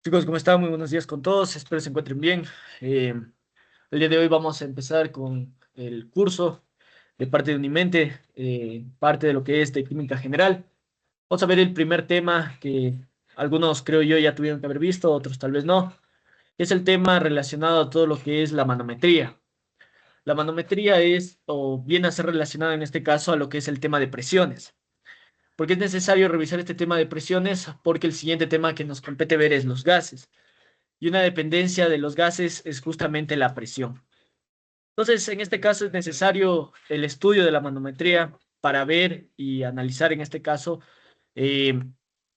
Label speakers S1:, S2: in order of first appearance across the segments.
S1: Chicos, ¿cómo están? Muy buenos días con todos. Espero se encuentren bien. El día de hoy vamos a empezar con el curso de parte de Unimente, parte de lo que es de química general. Vamos a ver el primer tema que algunos creo yo ya tuvieron que haber visto, otros tal vez no. Es el tema relacionado a todo lo que es la manometría. La manometría es o viene a ser relacionada en este caso a lo que es el tema de presiones. ¿Por qué es necesario revisar este tema de presiones? Porque el siguiente tema que nos compete ver es los gases y una dependencia de los gases es justamente la presión. Entonces, en este caso es necesario el estudio de la manometría para ver y analizar en este caso eh,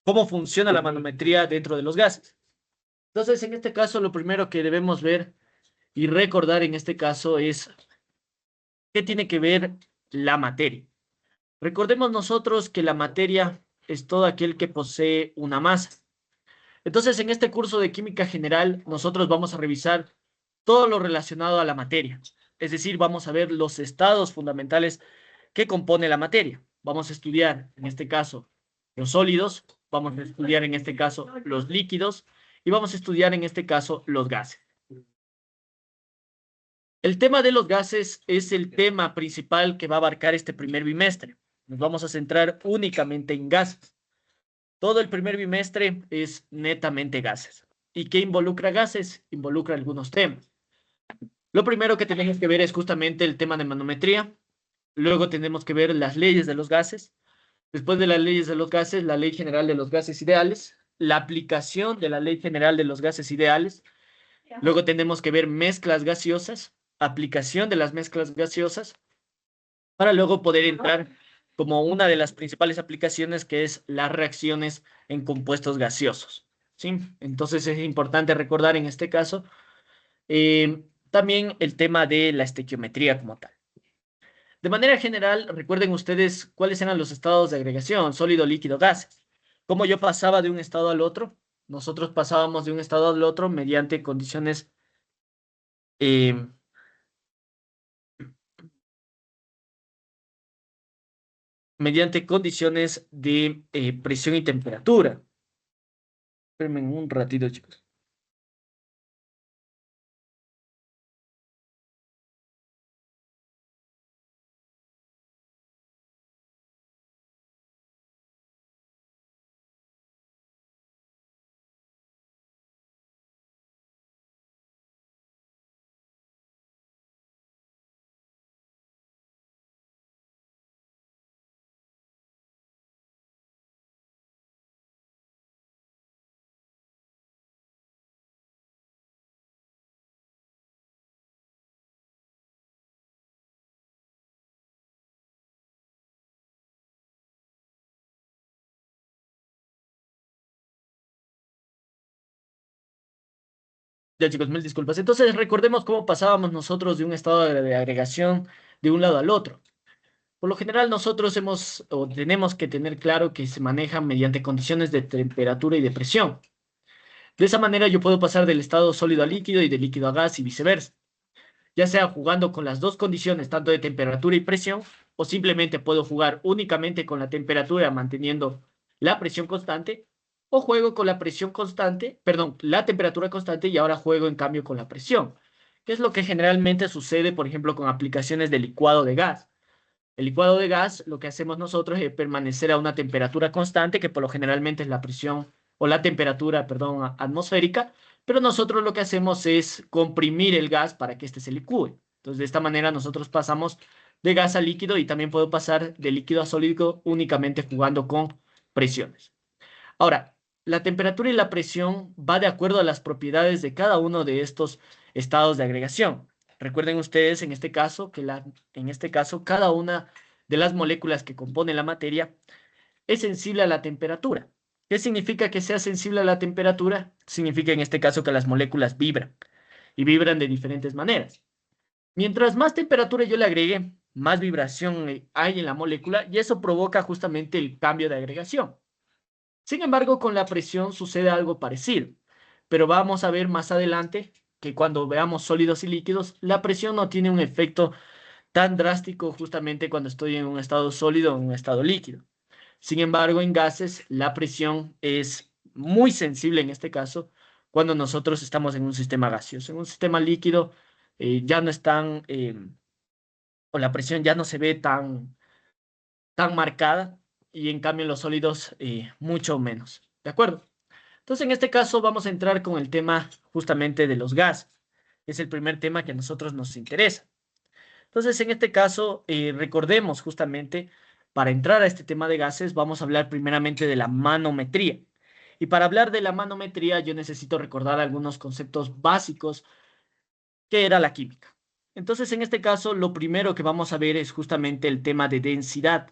S1: cómo funciona la manometría dentro de los gases. Entonces, en este caso, lo primero que debemos ver y recordar en este caso es qué tiene que ver la materia. Recordemos nosotros que la materia es todo aquel que posee una masa. Entonces, en este curso de química general, nosotros vamos a revisar todo lo relacionado a la materia. Es decir, vamos a ver los estados fundamentales que compone la materia. Vamos a estudiar, en este caso, los sólidos, vamos a estudiar, en este caso, los líquidos y vamos a estudiar, en este caso, los gases. El tema de los gases es el tema principal que va a abarcar este primer bimestre. Nos vamos a centrar únicamente en gases. Todo el primer bimestre es netamente gases. ¿Y qué involucra gases? Involucra algunos temas. Lo primero que tenemos que ver es justamente el tema de manometría. Luego tenemos que ver las leyes de los gases. Después de las leyes de los gases, la ley general de los gases ideales, la aplicación de la ley general de los gases ideales. Luego tenemos que ver mezclas gaseosas, aplicación de las mezclas gaseosas, para luego poder entrar como una de las principales aplicaciones que es las reacciones en compuestos gaseosos. ¿Sí? Entonces es importante recordar en este caso también el tema de la estequiometría como tal. De manera general, recuerden ustedes cuáles eran los estados de agregación, sólido, líquido, gases. Cómo yo pasaba de un estado al otro. Nosotros pasábamos de un estado al otro mediante condiciones, eh, de presión y temperatura. Espérenme un ratito, chicos. Ya, chicos, mil disculpas. Entonces, recordemos cómo pasábamos nosotros de un estado de agregación de un lado al otro. Por lo general, nosotros hemos o tenemos que tener claro que se manejan mediante condiciones de temperatura y de presión. De esa manera, yo puedo pasar del estado sólido a líquido y de líquido a gas y viceversa, ya sea jugando con las dos condiciones, tanto de temperatura y presión, o simplemente puedo jugar únicamente con la temperatura manteniendo la presión constante, o juego con la presión constante, perdón, la temperatura constante y ahora juego en cambio con la presión, que es lo que generalmente sucede, por ejemplo, con aplicaciones de licuado de gas. El licuado de gas, lo que hacemos nosotros es permanecer a una temperatura constante, que por lo generalmente es la presión o la temperatura, perdón, atmosférica, pero nosotros lo que hacemos es comprimir el gas para que éste se licúe. Entonces, de esta manera nosotros pasamos de gas a líquido y también puedo pasar de líquido a sólido únicamente jugando con presiones. Ahora, la temperatura y la presión va de acuerdo a las propiedades de cada uno de estos estados de agregación. Recuerden ustedes en este caso que en este caso cada una de las moléculas que componen la materia es sensible a la temperatura. ¿Qué significa que sea sensible a la temperatura? Significa en este caso que las moléculas vibran y vibran de diferentes maneras. Mientras más temperatura yo le agregue, más vibración hay en la molécula y eso provoca justamente el cambio de agregación. Sin embargo, con la presión sucede algo parecido, pero vamos a ver más adelante que cuando veamos sólidos y líquidos, la presión no tiene un efecto tan drástico justamente cuando estoy en un estado sólido o en un estado líquido. Sin embargo, en gases, la presión es muy sensible en este caso, cuando nosotros estamos en un sistema gaseoso. En un sistema líquido ya no están, o la presión ya no se ve tan marcada, y en cambio en los sólidos mucho menos. ¿De acuerdo? Entonces en este caso vamos a entrar con el tema justamente de los gases. Es el primer tema que a nosotros nos interesa. Entonces en este caso recordemos justamente, para entrar a este tema de gases vamos a hablar primeramente de la manometría. Y para hablar de la manometría yo necesito recordar algunos conceptos básicos que era la química. Entonces en este caso lo primero que vamos a ver es justamente el tema de densidad.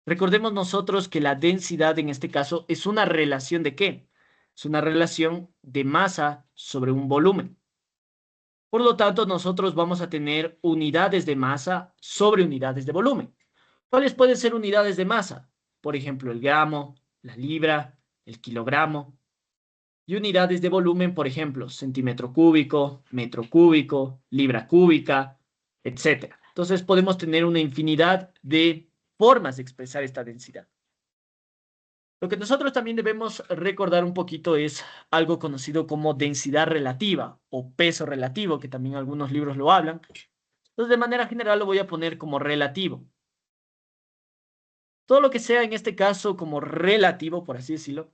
S1: Recordemos nosotros que la densidad en este caso es una relación ¿de qué? Es una relación de masa sobre un volumen. Por lo tanto, nosotros vamos a tener unidades de masa sobre unidades de volumen. ¿Cuáles pueden ser unidades de masa? Por ejemplo, el gramo, la libra, el kilogramo. Y unidades de volumen, por ejemplo, centímetro cúbico, metro cúbico, libra cúbica, etcétera. Entonces podemos tener una infinidad de formas de expresar esta densidad. Lo que nosotros también debemos recordar un poquito es algo conocido como densidad relativa o peso relativo, que también algunos libros lo hablan. Entonces, de manera general lo voy a poner como relativo. Todo lo que sea en este caso como relativo, por así decirlo,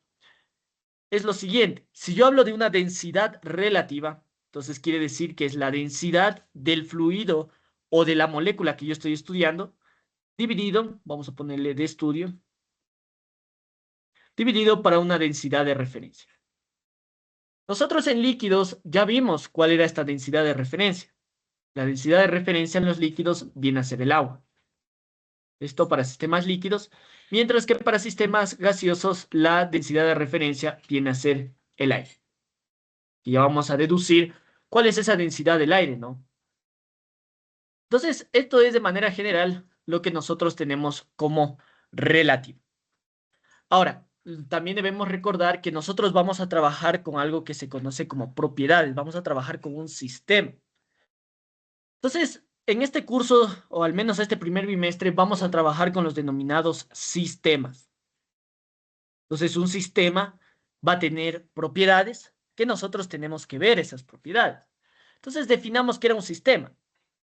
S1: es lo siguiente. Si yo hablo de una densidad relativa, entonces quiere decir que es la densidad del fluido o de la molécula que yo estoy estudiando, dividido, vamos a ponerle de estudio, dividido para una densidad de referencia. Nosotros en líquidos ya vimos cuál era esta densidad de referencia. La densidad de referencia en los líquidos viene a ser el agua. Esto para sistemas líquidos, mientras que para sistemas gaseosos la densidad de referencia viene a ser el aire. Y ya vamos a deducir cuál es esa densidad del aire, ¿no? Entonces, esto es de manera general lo que nosotros tenemos como relativo. Ahora, también debemos recordar que nosotros vamos a trabajar con algo que se conoce como propiedades, vamos a trabajar con un sistema. Entonces, en este curso, o al menos este primer bimestre, vamos a trabajar con los denominados sistemas. Entonces, un sistema va a tener propiedades que nosotros tenemos que ver esas propiedades. Entonces, definamos qué era un sistema.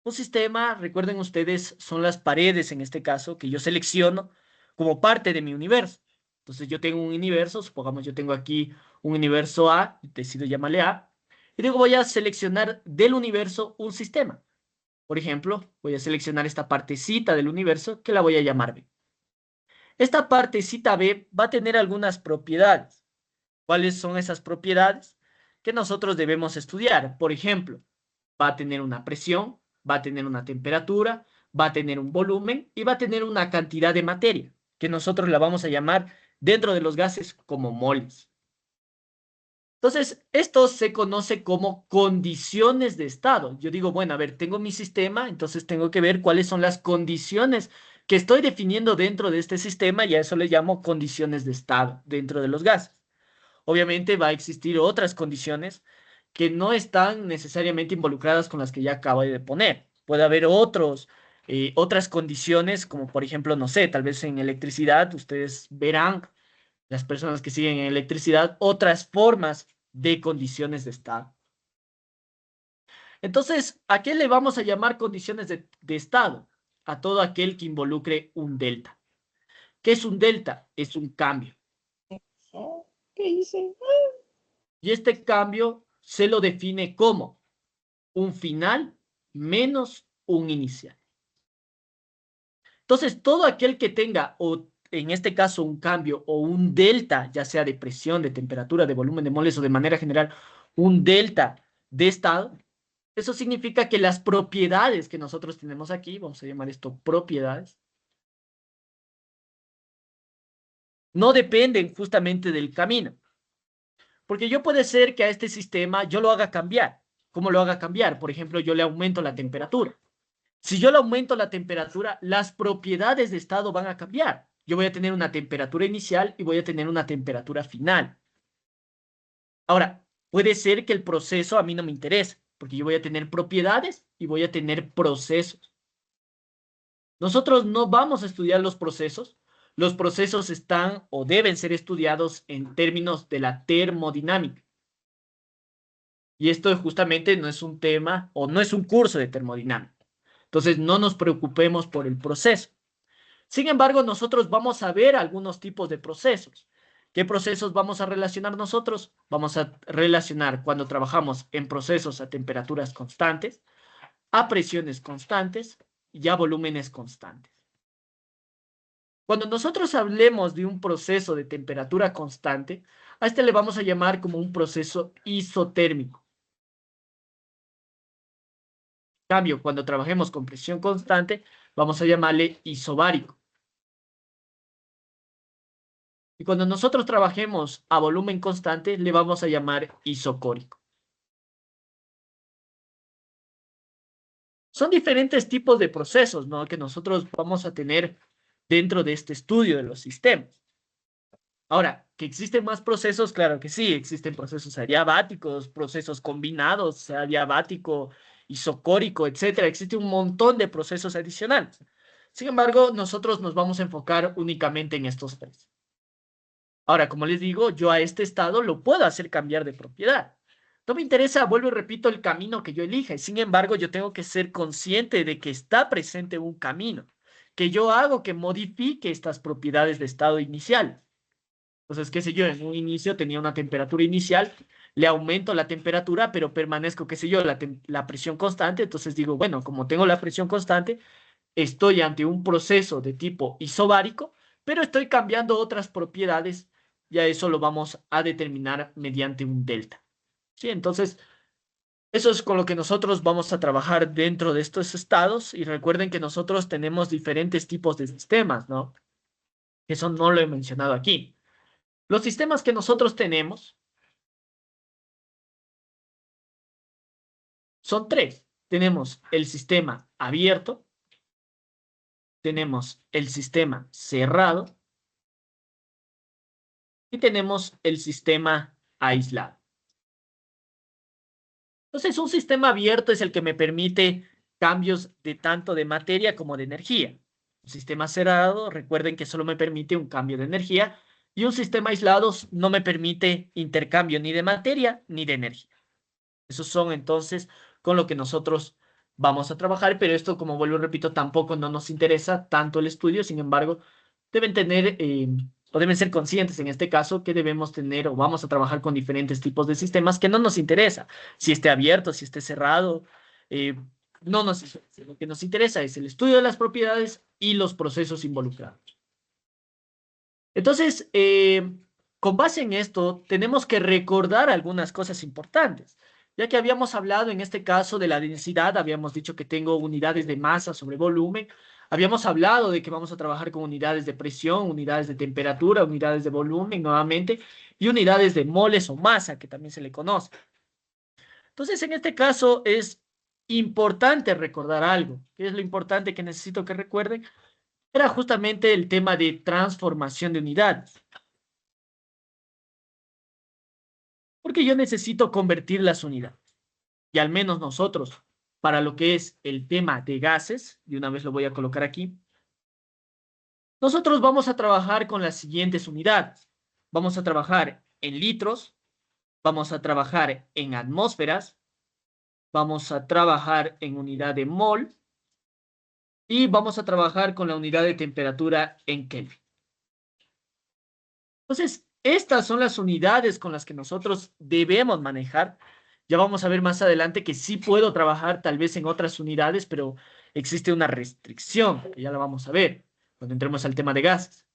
S1: Un sistema, recuerden ustedes, son las paredes, en este caso, que yo selecciono como parte de mi universo. Entonces, yo tengo un universo, supongamos yo tengo aquí un universo A, decido llamarle A, y digo voy a seleccionar del universo un sistema. Por ejemplo, voy a seleccionar esta partecita del universo que la voy a llamar B. Esta partecita B va a tener algunas propiedades. ¿Cuáles son esas propiedades que nosotros debemos estudiar? Por ejemplo, va a tener una presión, va a tener una temperatura, va a tener un volumen y va a tener una cantidad de materia, que nosotros la vamos a llamar dentro de los gases como moles. Entonces, esto se conoce como condiciones de estado. Yo digo, bueno, a ver, tengo mi sistema, entonces tengo que ver cuáles son las condiciones que estoy definiendo dentro de este sistema y a eso le llamo condiciones de estado dentro de los gases. Obviamente va a existir otras condiciones que no están necesariamente involucradas con las que ya acabo de poner. Puede haber otras condiciones, como por ejemplo, no sé, tal vez en electricidad, ustedes verán, las personas que siguen en electricidad, otras formas de condiciones de estado. Entonces, ¿a qué le vamos a llamar condiciones de estado? A todo aquel que involucre un delta. ¿Qué es un delta? Es un cambio.
S2: ¿Qué hice?
S1: Y este cambio se lo define como un final menos un inicial. Entonces, todo aquel que tenga, o en este caso, un cambio o un delta, ya sea de presión, de temperatura, de volumen de moles o de manera general, un delta de estado, eso significa que las propiedades que nosotros tenemos aquí, vamos a llamar esto propiedades, no dependen justamente del camino. Porque yo puede ser que a este sistema yo lo haga cambiar. ¿Cómo lo haga cambiar? Por ejemplo, yo le aumento la temperatura. Si yo le aumento la temperatura, las propiedades de estado van a cambiar. Yo voy a tener una temperatura inicial y voy a tener una temperatura final. Ahora, puede ser que el proceso a mí no me interese, porque yo voy a tener propiedades y voy a tener procesos. Nosotros no vamos a estudiar los procesos. Los procesos están o deben ser estudiados en términos de la termodinámica. Y esto justamente no es un tema o no es un curso de termodinámica. Entonces, no nos preocupemos por el proceso. Sin embargo, nosotros vamos a ver algunos tipos de procesos. ¿Qué procesos vamos a relacionar nosotros? Vamos a relacionar cuando trabajamos en procesos a temperaturas constantes, a presiones constantes y a volúmenes constantes. Cuando nosotros hablemos de un proceso de temperatura constante, a este le vamos a llamar como un proceso isotérmico. En cambio, cuando trabajemos con presión constante, vamos a llamarle isobárico. Y cuando nosotros trabajemos a volumen constante, le vamos a llamar isocórico. Son diferentes tipos de procesos, ¿no?, que nosotros vamos a tener dentro de este estudio de los sistemas. Ahora, ¿que existen más procesos? Claro que sí, existen procesos adiabáticos, procesos combinados, adiabático, isocórico, etcétera. Existe un montón de procesos adicionales. Sin embargo, nosotros nos vamos a enfocar únicamente en estos tres. Ahora, como les digo, yo a este estado lo puedo hacer cambiar de propiedad. No me interesa, vuelvo y repito, el camino que yo elija. Sin embargo, yo tengo que ser consciente de que está presente un camino, que yo hago que modifique estas propiedades de estado inicial. Entonces, qué sé yo, en un inicio tenía una temperatura inicial, le aumento la temperatura, pero permanezco, qué sé yo, la presión constante. Entonces digo, bueno, como tengo la presión constante, estoy ante un proceso de tipo isobárico, pero estoy cambiando otras propiedades. Ya eso lo vamos a determinar mediante un delta. ¿Sí? Entonces, eso es con lo que nosotros vamos a trabajar dentro de estos estados. Y recuerden que nosotros tenemos diferentes tipos de sistemas, ¿no? Eso no lo he mencionado aquí. Los sistemas que nosotros tenemos son tres. Tenemos el sistema abierto, tenemos el sistema cerrado y tenemos el sistema aislado. Entonces, un sistema abierto es el que me permite cambios de tanto de materia como de energía. Un sistema cerrado, recuerden que solo me permite un cambio de energía, y un sistema aislado no me permite intercambio ni de materia ni de energía. Esos son entonces con lo que nosotros vamos a trabajar, pero esto, como vuelvo y repito, tampoco no nos interesa tanto el estudio. Sin embargo, deben tener o deben ser conscientes en este caso que debemos tener o vamos a trabajar con diferentes tipos de sistemas que no nos interesa, si esté abierto, si esté cerrado, eh, no nos interesa. Lo que nos interesa es el estudio de las propiedades y los procesos involucrados. Entonces, con base en esto, tenemos que recordar algunas cosas importantes, ya que habíamos hablado en este caso de la densidad, habíamos dicho que tengo unidades de masa sobre volumen, habíamos hablado de que vamos a trabajar con unidades de presión, unidades de temperatura, unidades de volumen nuevamente, y unidades de moles o masa, que también se le conoce. Entonces, en este caso es importante recordar algo. ¿Qué es lo importante que necesito que recuerden? Era justamente el tema de transformación de unidades. Porque yo necesito convertir las unidades. Y al menos nosotros, para lo que es el tema de gases, de una vez lo voy a colocar aquí, nosotros vamos a trabajar con las siguientes unidades. Vamos a trabajar en litros, vamos a trabajar en atmósferas, vamos a trabajar en unidad de mol y vamos a trabajar con la unidad de temperatura en Kelvin. Entonces, estas son las unidades con las que nosotros debemos manejar. Ya vamos a ver más adelante que sí puedo trabajar tal vez en otras unidades, pero existe una restricción, que ya la vamos a ver cuando entremos al tema de gases.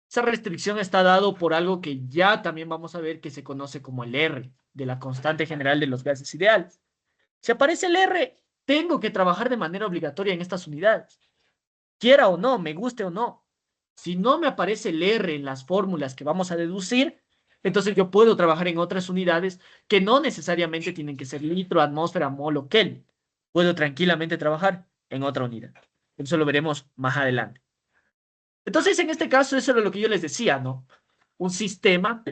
S1: Esa restricción está dado por algo que ya también vamos a ver que se conoce como el R, de la constante general de los gases ideales. Si aparece el R, tengo que trabajar de manera obligatoria en estas unidades, quiera o no, me guste o no. Si no me aparece el R en las fórmulas que vamos a deducir, entonces yo puedo trabajar en otras unidades que no necesariamente tienen que ser litro, atmósfera, mol o Kelvin. Puedo tranquilamente trabajar en otra unidad. Eso lo veremos más adelante. Entonces, en este caso, eso era lo que yo les decía, ¿no? Un sistema,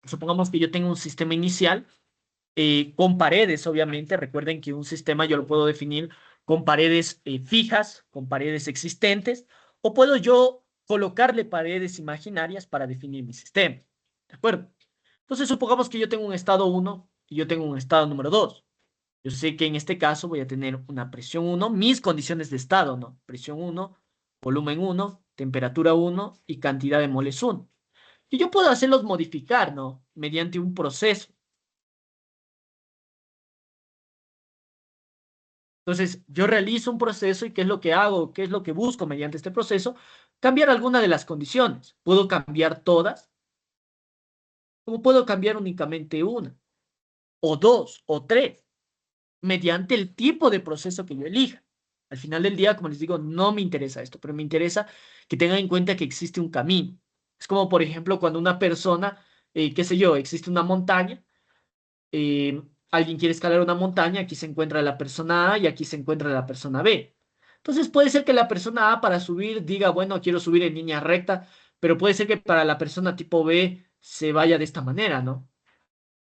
S1: supongamos que yo tengo un sistema inicial con paredes, obviamente. Recuerden que un sistema yo lo puedo definir con paredes fijas, con paredes existentes, o puedo yo colocarle paredes imaginarias para definir mi sistema. ¿De acuerdo? Entonces, supongamos que yo tengo un estado 1 y yo tengo un estado número 2. Yo sé que en este caso voy a tener una presión 1, mis condiciones de estado, ¿no? Presión 1, volumen 1, temperatura 1 y cantidad de moles 1. Y yo puedo hacerlos modificar, ¿no? Mediante un proceso. Entonces, yo realizo un proceso y ¿qué es lo que hago? ¿Qué es lo que busco mediante este proceso? Cambiar alguna de las condiciones. Puedo cambiar todas, como puedo cambiar únicamente una, o dos, o tres, mediante el tipo de proceso que yo elija. Al final del día, como les digo, no me interesa esto, pero me interesa que tengan en cuenta que existe un camino. Es como, por ejemplo, cuando una persona, qué sé yo, existe una montaña, eh, alguien quiere escalar una montaña, aquí se encuentra la persona A y aquí se encuentra la persona B. Entonces puede ser que la persona A para subir diga, bueno, quiero subir en línea recta, pero puede ser que para la persona tipo B se vaya de esta manera, ¿no?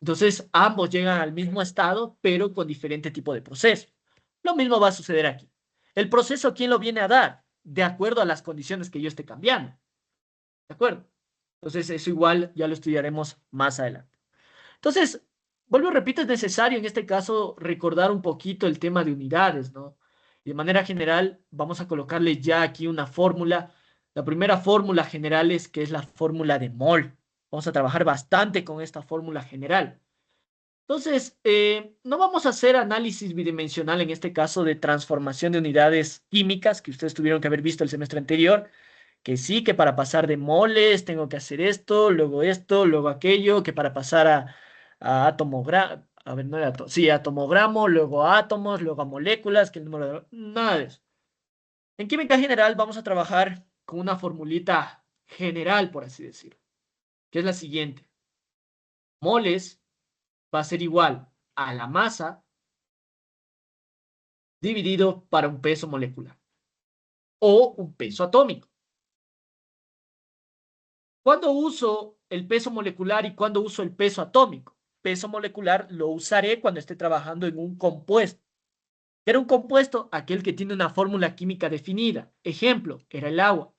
S1: Entonces ambos llegan al mismo estado, pero con diferente tipo de proceso. Lo mismo va a suceder aquí. El proceso, ¿quién lo viene a dar? De acuerdo a las condiciones que yo esté cambiando. ¿De acuerdo? Entonces eso igual ya lo estudiaremos más adelante. Entonces, vuelvo, repito, es necesario en este caso recordar un poquito el tema de unidades, ¿no? Y de manera general, vamos a colocarle ya aquí una fórmula. La primera fórmula general es que es la fórmula de mol. Vamos a trabajar bastante con esta fórmula general. Entonces, no vamos a hacer análisis bidimensional en este caso de transformación de unidades químicas que ustedes tuvieron que haber visto el semestre anterior, que sí, que para pasar de moles tengo que hacer esto, luego aquello, que para pasar a atomogramo, a ver, no era sí, atomogramo, luego a átomos, luego a moléculas, que el número de... Nada de eso. En química general vamos a trabajar con una formulita general, por así decirlo, que es la siguiente. Moles va a ser igual a la masa dividido para un peso molecular o un peso atómico. ¿Cuándo uso el peso molecular y cuándo uso el peso atómico? Peso molecular lo usaré cuando esté trabajando en un compuesto. ¿Era un compuesto? Aquel que tiene una fórmula química definida. Ejemplo, era el agua.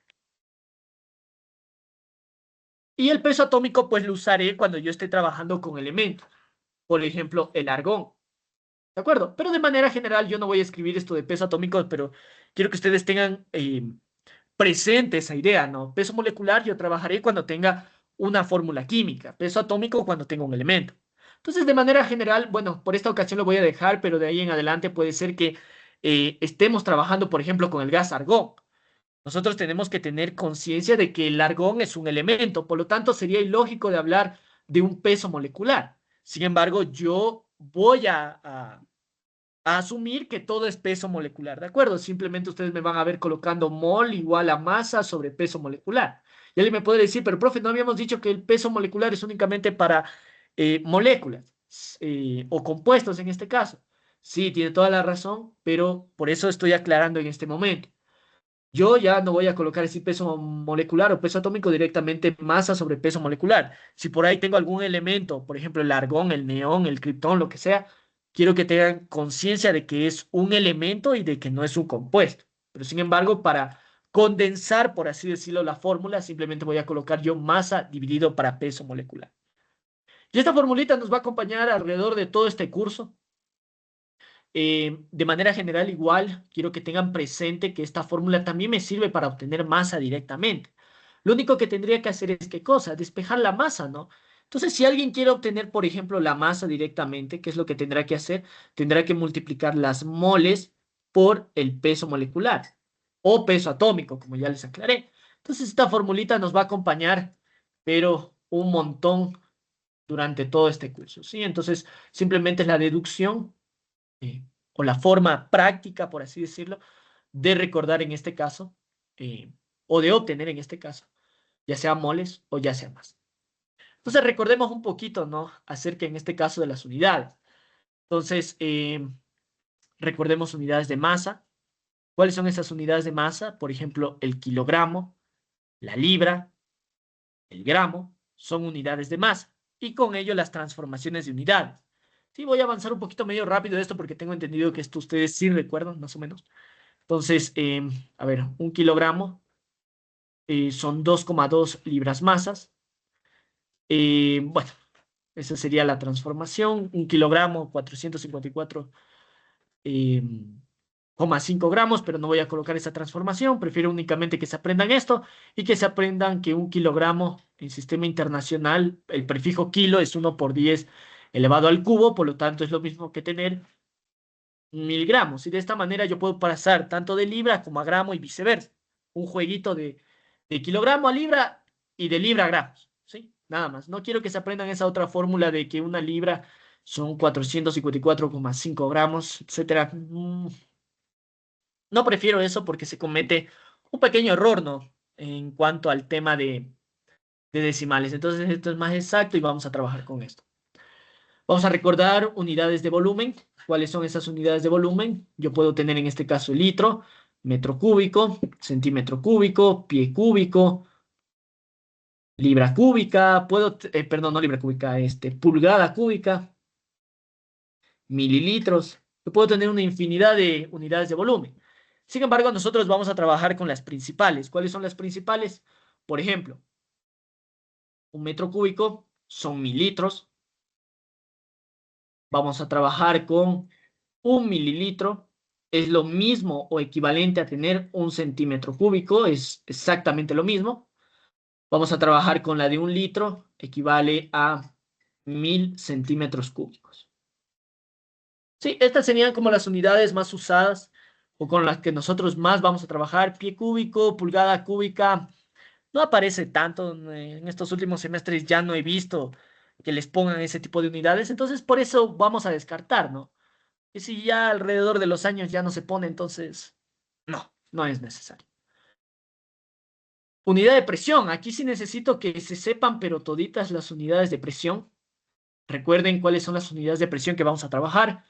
S1: Y el peso atómico, pues lo usaré cuando yo esté trabajando con elementos. Por ejemplo, el argón. ¿De acuerdo? Pero de manera general, yo no voy a escribir esto de peso atómico, pero quiero que ustedes tengan presente esa idea, ¿no? Peso molecular yo trabajaré cuando tenga una fórmula química, peso atómico cuando tenga un elemento. Entonces, de manera general, bueno, por esta ocasión lo voy a dejar, pero de ahí en adelante puede ser que estemos trabajando, por ejemplo, con el gas argón. Nosotros tenemos que tener conciencia de que el argón es un elemento, por lo tanto sería ilógico de hablar de un peso molecular. Sin embargo, yo voy a asumir que todo es peso molecular, ¿de acuerdo? Simplemente ustedes me van a ver colocando mol igual a masa sobre peso molecular. Y alguien me puede decir, pero profe, ¿no habíamos dicho que el peso molecular es únicamente para moléculas o compuestos en este caso? Sí, tiene toda la razón, pero por eso estoy aclarando en este momento. Yo ya no voy a colocar ese peso molecular o peso atómico directamente masa sobre peso molecular. Si por ahí tengo algún elemento, por ejemplo el argón, el neón, el criptón, lo que sea, quiero que tengan conciencia de que es un elemento y de que no es un compuesto. Pero sin embargo, para condensar, por así decirlo, la fórmula, simplemente voy a colocar yo masa dividido para peso molecular. Y esta formulita nos va a acompañar alrededor de todo este curso. De manera general, igual, quiero que tengan presente que esta fórmula también me sirve para obtener masa directamente. Lo único que tendría que hacer es, ¿qué cosa? Despejar la masa, ¿no? Entonces, si alguien quiere obtener, por ejemplo, la masa directamente, ¿qué es lo que tendrá que hacer? Tendrá que multiplicar las moles por el peso molecular o peso atómico, como ya les aclaré. Entonces, esta formulita nos va a acompañar, pero un montón durante todo este curso, ¿sí? Entonces, simplemente es la deducción o la forma práctica, por así decirlo, de recordar en este caso, o de obtener en este caso, ya sea moles o ya sea más. Entonces recordemos un poquito, ¿no? Acerca en este caso de las unidades. Entonces, recordemos unidades de masa. ¿Cuáles son esas unidades de masa? Por ejemplo, el kilogramo, la libra, el gramo, son unidades de masa. Y con ello las transformaciones de unidades. Sí, voy a avanzar un poquito medio rápido de esto porque tengo entendido que esto ustedes sí recuerdan, más o menos. Entonces, a ver, un kilogramo son 2,2 libras masas. Bueno, Esa sería la transformación. 1 kilogramo, 454 eh, 0,5 gramos, pero no voy a colocar esa transformación. Prefiero únicamente que se aprendan esto y que se aprendan que 1 kilogramo en sistema internacional, el prefijo kilo es 1 por 10 elevado al cubo, por lo tanto es lo mismo que tener 1000 gramos. Y de esta manera yo puedo pasar tanto de libra como a gramo y viceversa. Un jueguito de kilogramo a libra y de libra a gramos. ¿Sí? Nada más. No quiero que se aprendan esa otra fórmula de que una libra son 454,5 gramos, etcétera. No prefiero eso porque se comete un pequeño error, ¿no? En cuanto al tema de decimales. Entonces esto es más exacto y vamos a trabajar con esto. Vamos a recordar unidades de volumen. ¿Cuáles son esas unidades de volumen? Yo puedo tener en este caso litro, metro cúbico, centímetro cúbico, pie cúbico, libra cúbica, perdón, no libra cúbica, pulgada cúbica, mililitros. Yo puedo tener una infinidad de unidades de volumen. Sin embargo, nosotros vamos a trabajar con las principales. ¿Cuáles son las principales? Por ejemplo, un metro cúbico son 1000 litros. Vamos a trabajar con 1 mililitro. Es lo mismo o equivalente a tener 1 centímetro cúbico. Es exactamente lo mismo. Vamos a trabajar con la de 1 litro. Equivale a 1000 centímetros cúbicos. Sí, estas serían como las unidades más usadas o con las que nosotros más vamos a trabajar. Pie cúbico, pulgada cúbica. No aparece tanto en estos últimos semestres, ya no he visto que les pongan ese tipo de unidades, entonces por eso vamos a descartar, ¿no? Y si ya alrededor de los años ya no se pone, entonces no, no es necesario. Unidad de presión, aquí sí necesito que se sepan, pero toditas las unidades de presión. Recuerden cuáles son las unidades de presión que vamos a trabajar.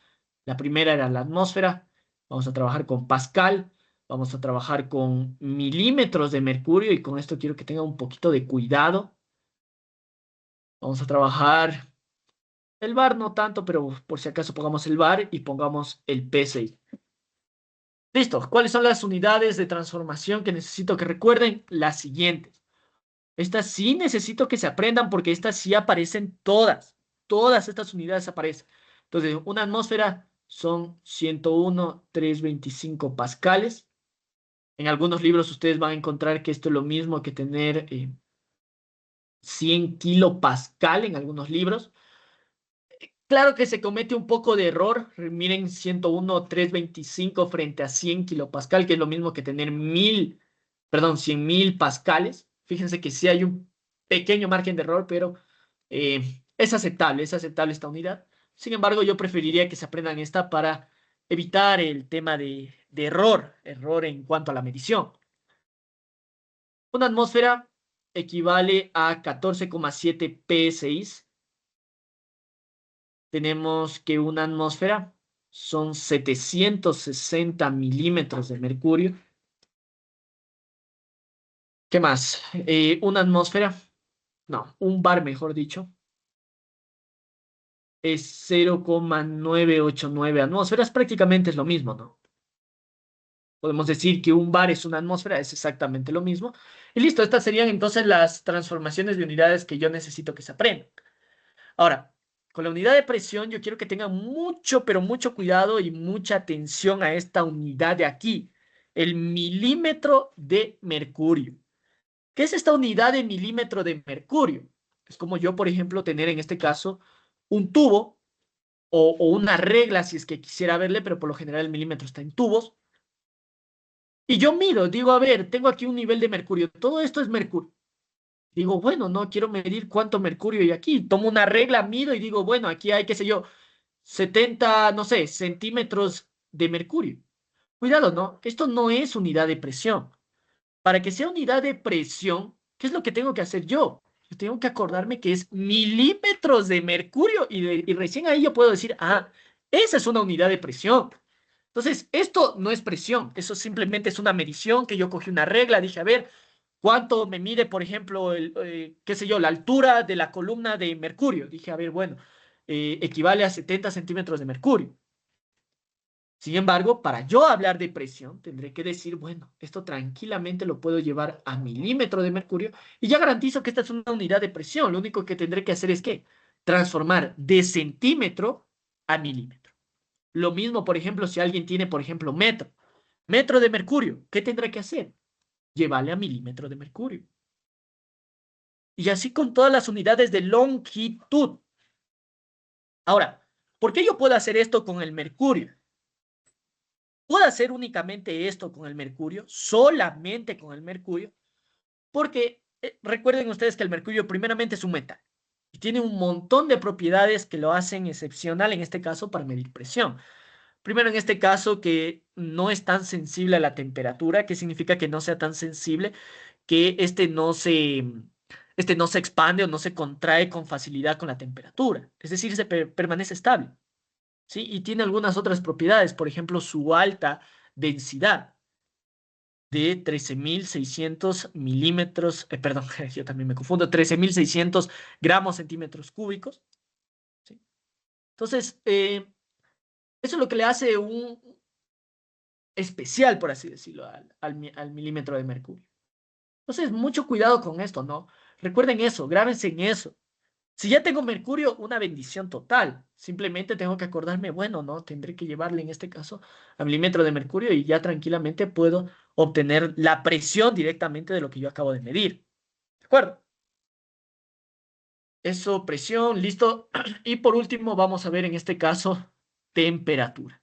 S1: La primera era la atmósfera, vamos a trabajar con Pascal, vamos a trabajar con milímetros de mercurio y con esto quiero que tengan un poquito de cuidado. Vamos a trabajar el bar, no tanto, pero por si acaso pongamos el bar y pongamos el PSI. Listo. ¿Cuáles son las unidades de transformación que necesito que recuerden? Las siguientes. Estas sí necesito que se aprendan porque estas sí aparecen todas. Todas estas unidades aparecen. Entonces, una atmósfera son 101,325 pascales. En algunos libros ustedes van a encontrar que esto es lo mismo que tener 100 kilopascal en algunos libros. Claro que se comete un poco de error. Miren, 101,325 frente a 100 kilopascal, que es lo mismo que tener 100.000 pascales. Fíjense que sí hay un pequeño margen de error, pero es aceptable esta unidad. Sin embargo, yo preferiría que se aprendan esta para evitar el tema de error en cuanto a la medición. Una atmósfera equivale a 14,7 PSI. Tenemos que una atmósfera son 760 milímetros de mercurio. ¿Qué más? Una atmósfera, no, un bar, mejor dicho, es 0,989 atmósferas. Prácticamente es lo mismo, ¿no? Podemos decir que un bar es una atmósfera, es exactamente lo mismo. Y listo, estas serían entonces las transformaciones de unidades que yo necesito que se aprendan. Ahora, con la unidad de presión, yo quiero que tengan mucho, pero mucho cuidado y mucha atención a esta unidad de aquí, el milímetro de mercurio. ¿Qué es esta unidad de milímetro de mercurio? Es como yo, por ejemplo, tener en este caso un tubo o una regla, si es que quisiera verle, pero por lo general el milímetro está en tubos. Y yo mido, digo, a ver, tengo aquí un nivel de mercurio. Todo esto es mercurio. Digo, bueno, no quiero medir cuánto mercurio hay aquí. Tomo una regla, mido y digo, bueno, aquí hay, qué sé yo, 70, no sé, centímetros de mercurio. Cuidado, ¿no? Esto no es unidad de presión. Para que sea unidad de presión, ¿qué es lo que tengo que hacer yo? Yo tengo que acordarme que es milímetros de mercurio y recién ahí yo puedo decir, ah, esa es una unidad de presión. Entonces, esto no es presión, eso simplemente es una medición que yo cogí una regla, dije, a ver, ¿cuánto me mide, por ejemplo, qué sé yo, la altura de la columna de mercurio? Dije, a ver, bueno, equivale a 70 centímetros de mercurio. Sin embargo, para yo hablar de presión, tendré que decir, bueno, esto tranquilamente lo puedo llevar a milímetro de mercurio y ya garantizo que esta es una unidad de presión. Lo único que tendré que hacer es, ¿qué? transformar de centímetro a milímetro. Lo mismo, por ejemplo, si alguien tiene, por ejemplo, metro de mercurio, ¿qué tendrá que hacer? Llevarle a milímetro de mercurio. Y así con todas las unidades de longitud. Ahora, ¿por qué yo puedo hacer esto con el mercurio? Puedo hacer únicamente esto con el mercurio, solamente con el mercurio, porque recuerden ustedes que el mercurio primeramente es un metal y tiene un montón de propiedades que lo hacen excepcional en este caso para medir presión. Primero, en este caso, que no es tan sensible a la temperatura, que significa que no sea tan sensible, que este no se expande o no se contrae con facilidad con la temperatura. Es decir, permanece estable, ¿sí? Y tiene algunas otras propiedades, por ejemplo, su alta densidad de 13.600 milímetros, perdón, yo también me confundo, 13.600 gramos centímetros cúbicos, ¿sí? Entonces, eso es lo que le hace un especial, por así decirlo, al milímetro de mercurio. Entonces, mucho cuidado con esto, ¿no? Recuerden eso, grábense en eso. Si ya tengo mercurio, una bendición total. Simplemente tengo que acordarme, bueno, ¿no? Tendré que llevarle en este caso a milímetro de mercurio y ya tranquilamente puedo obtener la presión directamente de lo que yo acabo de medir. ¿De acuerdo? Eso, presión, listo. Y por último, vamos a ver en este caso temperatura.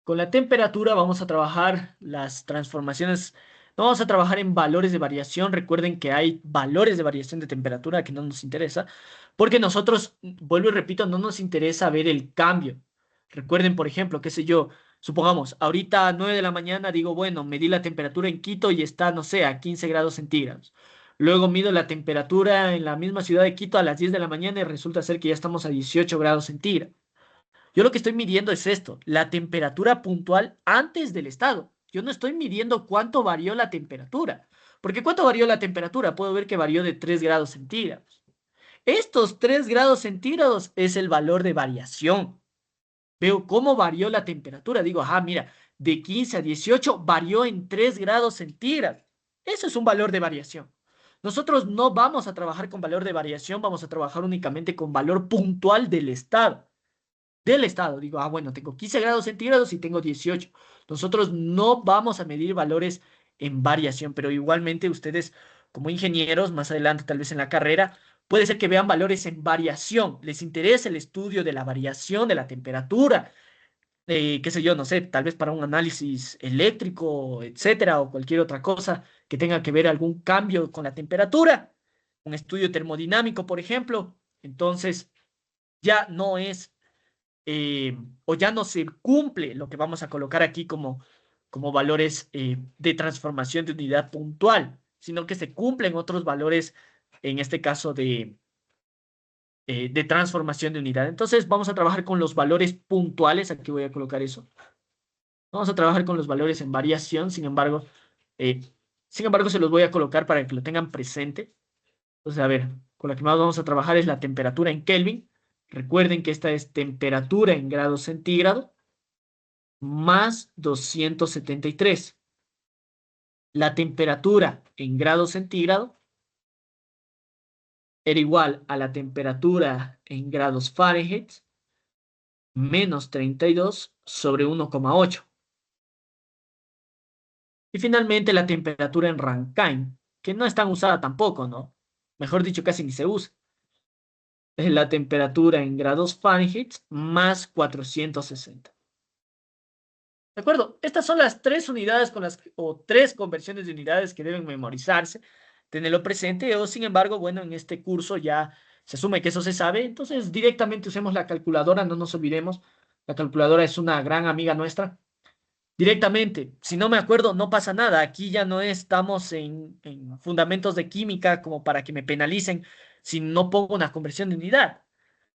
S1: Con la temperatura vamos a trabajar las transformaciones, no vamos a trabajar en valores de variación. Recuerden que hay valores de variación de temperatura que no nos interesa, porque nosotros, vuelvo y repito, no nos interesa ver el cambio. Recuerden, por ejemplo, qué sé yo, supongamos, ahorita a 9 de la mañana digo, bueno, medí la temperatura en Quito y está, no sé, a 15 grados centígrados. Luego mido la temperatura en la misma ciudad de Quito a las 10 de la mañana y resulta ser que ya estamos a 18 grados centígrados. Yo lo que estoy midiendo es esto, la temperatura puntual antes del estado. Yo no estoy midiendo cuánto varió la temperatura. Porque ¿cuánto varió la temperatura? Puedo ver que varió de 3 grados centígrados. Estos 3 grados centígrados es el valor de variación. Veo cómo varió la temperatura. Digo, ajá, mira, de 15 a 18 varió en 3 grados centígrados. Eso es un valor de variación. Nosotros no vamos a trabajar con valor de variación, vamos a trabajar únicamente con valor puntual del estado del estado. Digo, ah, bueno, tengo 15 grados centígrados y tengo 18. Nosotros no vamos a medir valores en variación, pero igualmente ustedes como ingenieros, más adelante tal vez en la carrera, puede ser que vean valores en variación. Les interesa el estudio de la variación de la temperatura, qué sé yo, no sé, tal vez para un análisis eléctrico, etcétera, o cualquier otra cosa que tenga que ver algún cambio con la temperatura, un estudio termodinámico, por ejemplo. Entonces, ya no es o ya no se cumple lo que vamos a colocar aquí como valores de transformación de unidad puntual, sino que se cumplen otros valores, en este caso de transformación de unidad. Entonces vamos a trabajar con los valores puntuales, aquí voy a colocar eso. Vamos a trabajar con los valores en variación, eh, sin embargo se los voy a colocar para que lo tengan presente. Entonces, a ver, con la que más vamos a trabajar es la temperatura en Kelvin. Recuerden que esta es temperatura en grados centígrados más 273. La temperatura en grados centígrados era igual a la temperatura en grados Fahrenheit menos 32 sobre 1,8. Y finalmente la temperatura en Rankine, que no es tan usada tampoco, ¿no? Mejor dicho, casi ni se usa. Es la temperatura en grados Fahrenheit más 460. ¿De acuerdo? Estas son las tres unidades o tres conversiones de unidades que deben memorizarse, tenerlo presente, o sin embargo, bueno, en este curso ya se asume que eso se sabe, entonces directamente usemos la calculadora, no nos olvidemos, la calculadora es una gran amiga nuestra. Directamente, si no me acuerdo, no pasa nada, aquí ya no estamos en fundamentos de química como para que me penalicen si no pongo una conversión de unidad.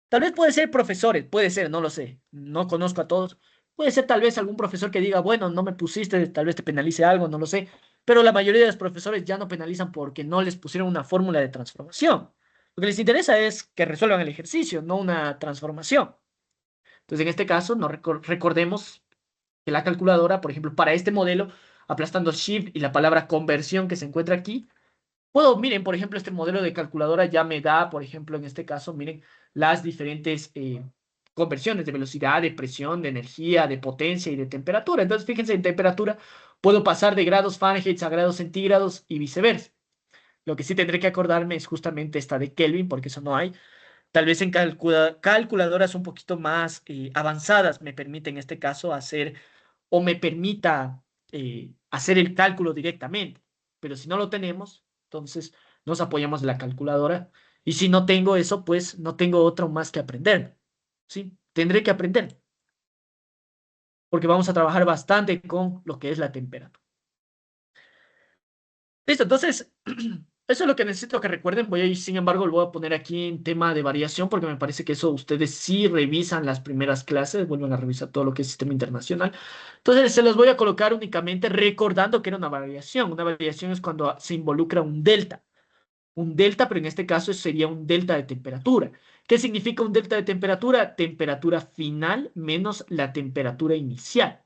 S1: Tal vez puede ser profesores, puede ser, no lo sé, no conozco a todos. Puede ser tal vez algún profesor que diga, bueno, no me pusiste, tal vez te penalice algo, no lo sé. Pero la mayoría de los profesores ya no penalizan porque no les pusieron una fórmula de transformación. Lo que les interesa es que resuelvan el ejercicio, no una transformación. Entonces, en este caso, no recordemos que la calculadora, por ejemplo, para este modelo, aplastando Shift y la palabra conversión que se encuentra aquí, Puedo, miren, por ejemplo, este modelo de calculadora ya me da, por ejemplo, en este caso, miren, las diferentes conversiones de velocidad, de presión, de energía, de potencia y de temperatura. Entonces, fíjense, en temperatura puedo pasar de grados Fahrenheit a grados centígrados y viceversa. Lo que sí tendré que acordarme es justamente esta de Kelvin, porque eso no hay. Tal vez en calculadoras un poquito más avanzadas me permite en este caso hacer o me permita hacer el cálculo directamente. Pero si no lo tenemos, entonces nos apoyamos en la calculadora. Y si no tengo eso, pues no tengo otro más que aprender. ¿Sí? Tendré que aprender, porque vamos a trabajar bastante con lo que es la temperatura. Listo, entonces, eso es lo que necesito que recuerden. Voy a ir, sin embargo, lo voy a poner aquí en tema de variación, porque me parece que eso ustedes sí revisan las primeras clases, vuelven a revisar todo lo que es sistema internacional. Entonces, se los voy a colocar únicamente recordando que era una variación. Una variación es cuando se involucra un delta. Un delta, pero en este caso sería un delta de temperatura. ¿Qué significa un delta de temperatura? Temperatura final menos la temperatura inicial.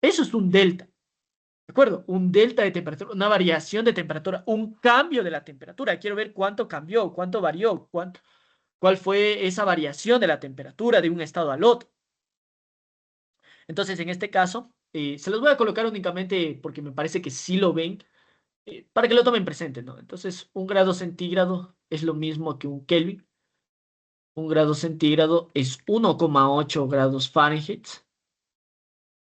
S1: Eso es un delta. ¿De acuerdo? Un delta de temperatura, una variación de temperatura, un cambio de la temperatura. Quiero ver cuánto cambió, cuánto varió, cuál fue esa variación de la temperatura de un estado al otro. Entonces, en este caso, se los voy a colocar únicamente porque me parece que sí lo ven, para que lo tomen presente, ¿no? Entonces, un grado centígrado es lo mismo que un Kelvin. Un grado centígrado es 1,8 grados Fahrenheit.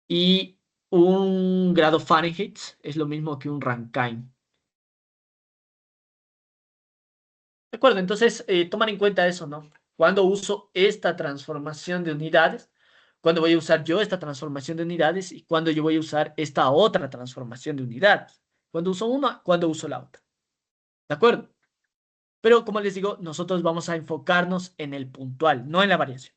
S1: Y un grado Fahrenheit es lo mismo que un Rankine. De acuerdo, entonces tomar en cuenta eso, ¿no? Cuando uso esta transformación de unidades, cuando voy a usar yo esta transformación de unidades y cuando yo voy a usar esta otra transformación de unidades. Cuando uso una, cuando uso la otra. ¿De acuerdo? Pero como les digo, nosotros vamos a enfocarnos en el puntual, no en la variación.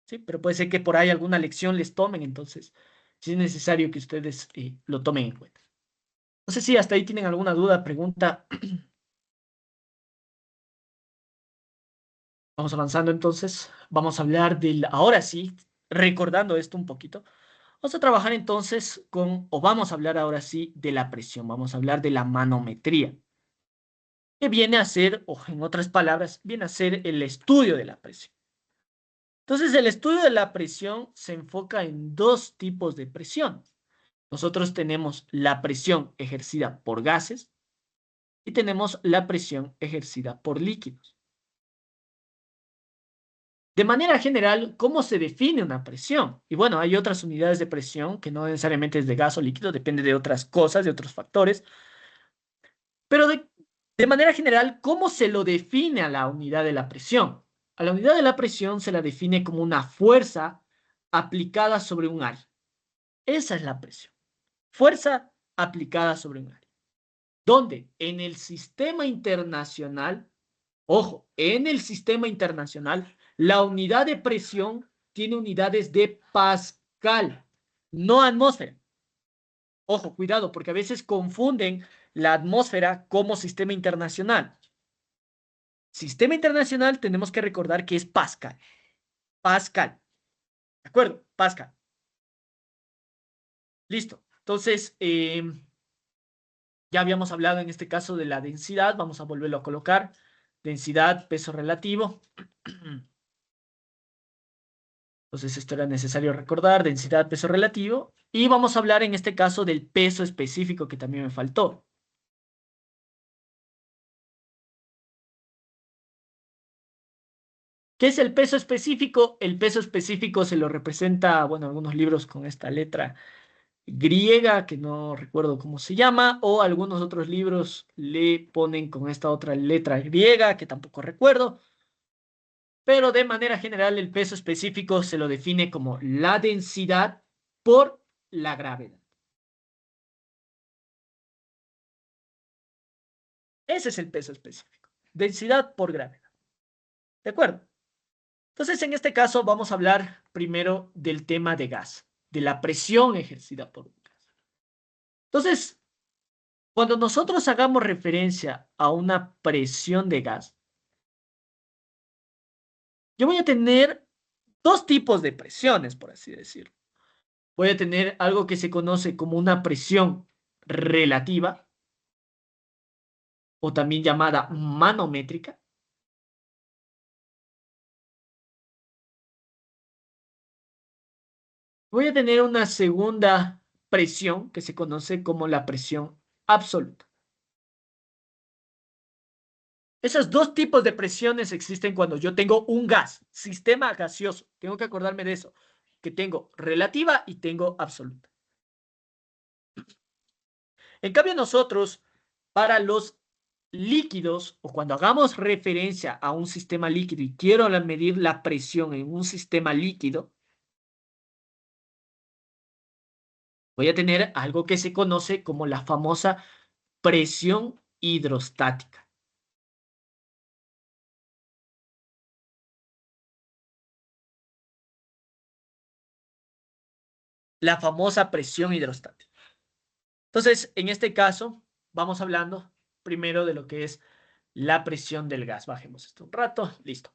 S1: ¿Sí? Pero puede ser que por ahí alguna lección les tomen, entonces sí es necesario que ustedes lo tomen en cuenta. No sé si hasta ahí tienen alguna duda, pregunta. Vamos avanzando entonces. Vamos a hablar del, ahora sí, recordando esto un poquito. Vamos a trabajar entonces con, o vamos a hablar ahora sí de la presión. Vamos a hablar de la manometría, que viene a ser, o en otras palabras, viene a ser el estudio de la presión. Entonces, el estudio de la presión se enfoca en dos tipos de presión. Nosotros tenemos la presión ejercida por gases y tenemos la presión ejercida por líquidos. De manera general, ¿cómo se define una presión? Y bueno, hay otras unidades de presión que no necesariamente es de gas o líquido, depende de otras cosas, de otros factores. Pero de manera general, ¿cómo se lo define a la unidad de la presión? A la unidad de la presión se la define como una fuerza aplicada sobre un área. Esa es la presión. Fuerza aplicada sobre un área. ¿Dónde? En el sistema internacional. Ojo, en el sistema internacional, la unidad de presión tiene unidades de Pascal, no atmósfera. Ojo, cuidado, porque a veces confunden la atmósfera como sistema internacional. Sistema internacional tenemos que recordar que es Pascal. Pascal. ¿De acuerdo? Pascal. Listo. Entonces, ya habíamos hablado en este caso de la densidad. Vamos a volverlo a colocar. Densidad, peso relativo. Entonces, esto era necesario recordar, densidad, peso relativo. Y vamos a hablar en este caso del peso específico que también me faltó. ¿Qué es el peso específico? El peso específico se lo representa, bueno, algunos libros con esta letra griega, que no recuerdo cómo se llama, o algunos otros libros le ponen con esta otra letra griega, que tampoco recuerdo. Pero de manera general, el peso específico se lo define como la densidad por la gravedad. Ese es el peso específico. Densidad por gravedad. ¿De acuerdo? Entonces, en este caso, vamos a hablar primero del tema de gas, de la presión ejercida por un gas. Entonces, cuando nosotros hagamos referencia a una presión de gas, yo voy a tener dos tipos de presiones, por así decirlo. Voy a tener algo que se conoce como una presión relativa o también llamada manométrica. Voy a tener una segunda presión que se conoce como la presión absoluta. Esos dos tipos de presiones existen cuando yo tengo un gas, sistema gaseoso. Tengo que acordarme de eso, que tengo relativa y tengo absoluta. En cambio, nosotros, para los líquidos, o cuando hagamos referencia a un sistema líquido y quiero medir la presión en un sistema líquido, voy a tener algo que se conoce como la famosa presión hidrostática. La famosa presión hidrostática. Entonces, en este caso, vamos hablando primero de lo que es la presión del gas. Bajemos esto un rato, listo.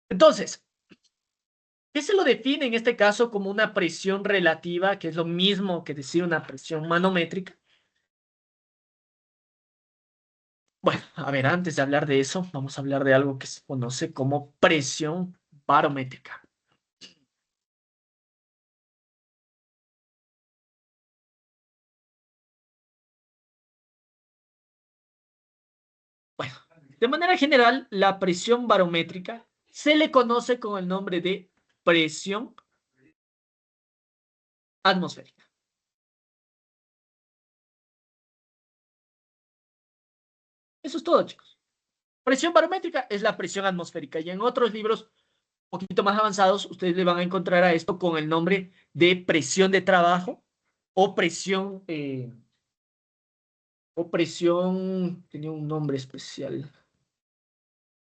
S1: Entonces, ¿qué se lo define en este caso como una presión relativa, que es lo mismo que decir una presión manométrica? Bueno, a ver, antes de hablar de eso, vamos a hablar de algo que se conoce como presión barométrica. Bueno, de manera general, la presión barométrica se le conoce con el nombre de presión atmosférica. Eso es todo, chicos. Presión barométrica es la presión atmosférica y en otros libros un poquito más avanzados ustedes le van a encontrar a esto con el nombre de presión de trabajo o presión, tenía un nombre especial.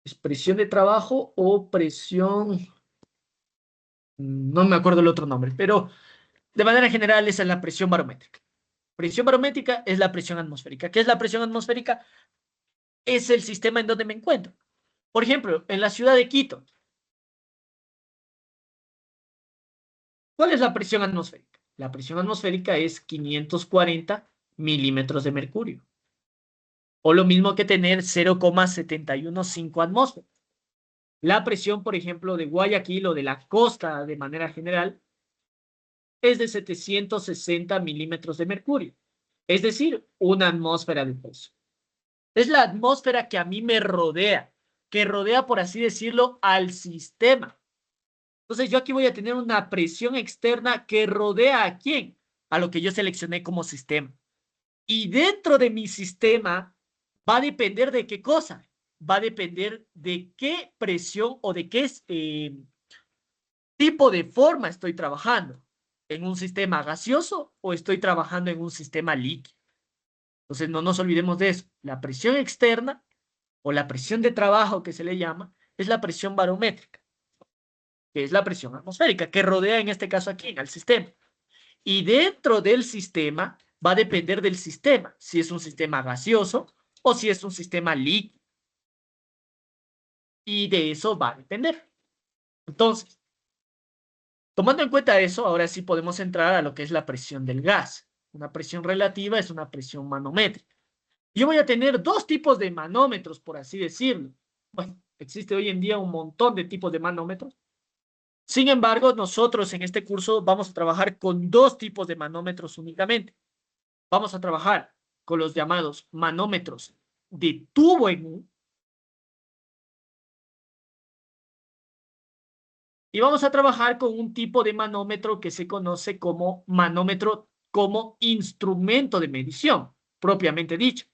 S1: Es presión de trabajo o presión, no me acuerdo el otro nombre, pero de manera general esa es la presión barométrica. Presión barométrica es la presión atmosférica. ¿Qué es la presión atmosférica? Es el sistema en donde me encuentro. Por ejemplo, en la ciudad de Quito, ¿cuál es la presión atmosférica? La presión atmosférica es 540 milímetros de mercurio, o lo mismo que tener 0,715 atmósferas. La presión, por ejemplo, de Guayaquil o de la costa de manera general es de 760 milímetros de mercurio, es decir, una atmósfera de peso. Es la atmósfera que a mí me rodea, que rodea, por así decirlo, al sistema. Entonces yo aquí voy a tener una presión externa que rodea ¿a quién? A lo que yo seleccioné como sistema. Y dentro de mi sistema va a depender de qué cosa. Va a depender de qué presión o de qué tipo de forma estoy trabajando. ¿En un sistema gaseoso o estoy trabajando en un sistema líquido? Entonces no nos olvidemos de eso. La presión externa o la presión de trabajo que se le llama es la presión barométrica, que es la presión atmosférica, que rodea en este caso aquí, al sistema. Y dentro del sistema va a depender del sistema, si es un sistema gaseoso o si es un sistema líquido. Y de eso va a depender. Entonces, tomando en cuenta eso, ahora sí podemos entrar a lo que es la presión del gas. Una presión relativa es una presión manométrica. Yo voy a tener dos tipos de manómetros, por así decirlo. Bueno, existe hoy en día un montón de tipos de manómetros. Sin embargo, nosotros en este curso vamos a trabajar con dos tipos de manómetros únicamente. Vamos a trabajar con los llamados manómetros de tubo en U y vamos a trabajar con un tipo de manómetro que se conoce como manómetro como instrumento de medición, propiamente dicho.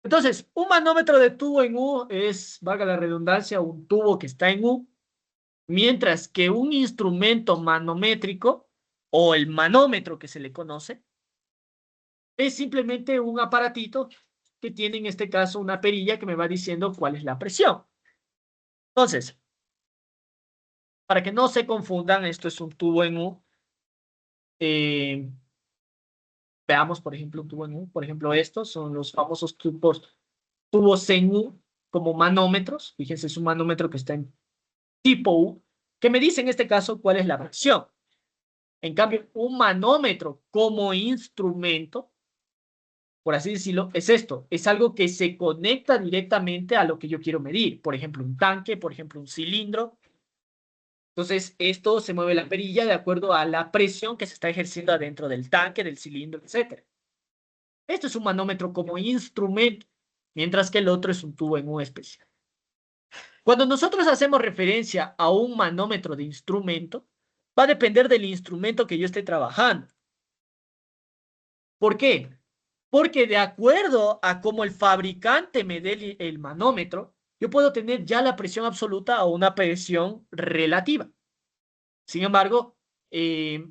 S1: Entonces, un manómetro de tubo en U es, valga la redundancia, un tubo que está en U, mientras que un instrumento manométrico o el manómetro que se le conoce es simplemente un aparatito que tiene en este caso una perilla que me va diciendo cuál es la presión. Entonces, para que no se confundan, esto es un tubo en U. Veamos, por ejemplo, un tubo en U. Por ejemplo, estos son los famosos tubos en U como manómetros. Fíjense, es un manómetro que está en tipo U, que me dice en este caso cuál es la presión. En cambio, un manómetro como instrumento por así decirlo, es esto. Es algo que se conecta directamente a lo que yo quiero medir. Por ejemplo, un tanque, por ejemplo, un cilindro. Entonces, esto se mueve la perilla de acuerdo a la presión que se está ejerciendo adentro del tanque, del cilindro, etcétera. Esto es un manómetro como instrumento, mientras que el otro es un tubo en U especial. Cuando nosotros hacemos referencia a un manómetro de instrumento, va a depender del instrumento que yo esté trabajando. ¿Por qué? Porque de acuerdo a cómo el fabricante me dé el manómetro, yo puedo tener ya la presión absoluta o una presión relativa. Sin embargo, eh,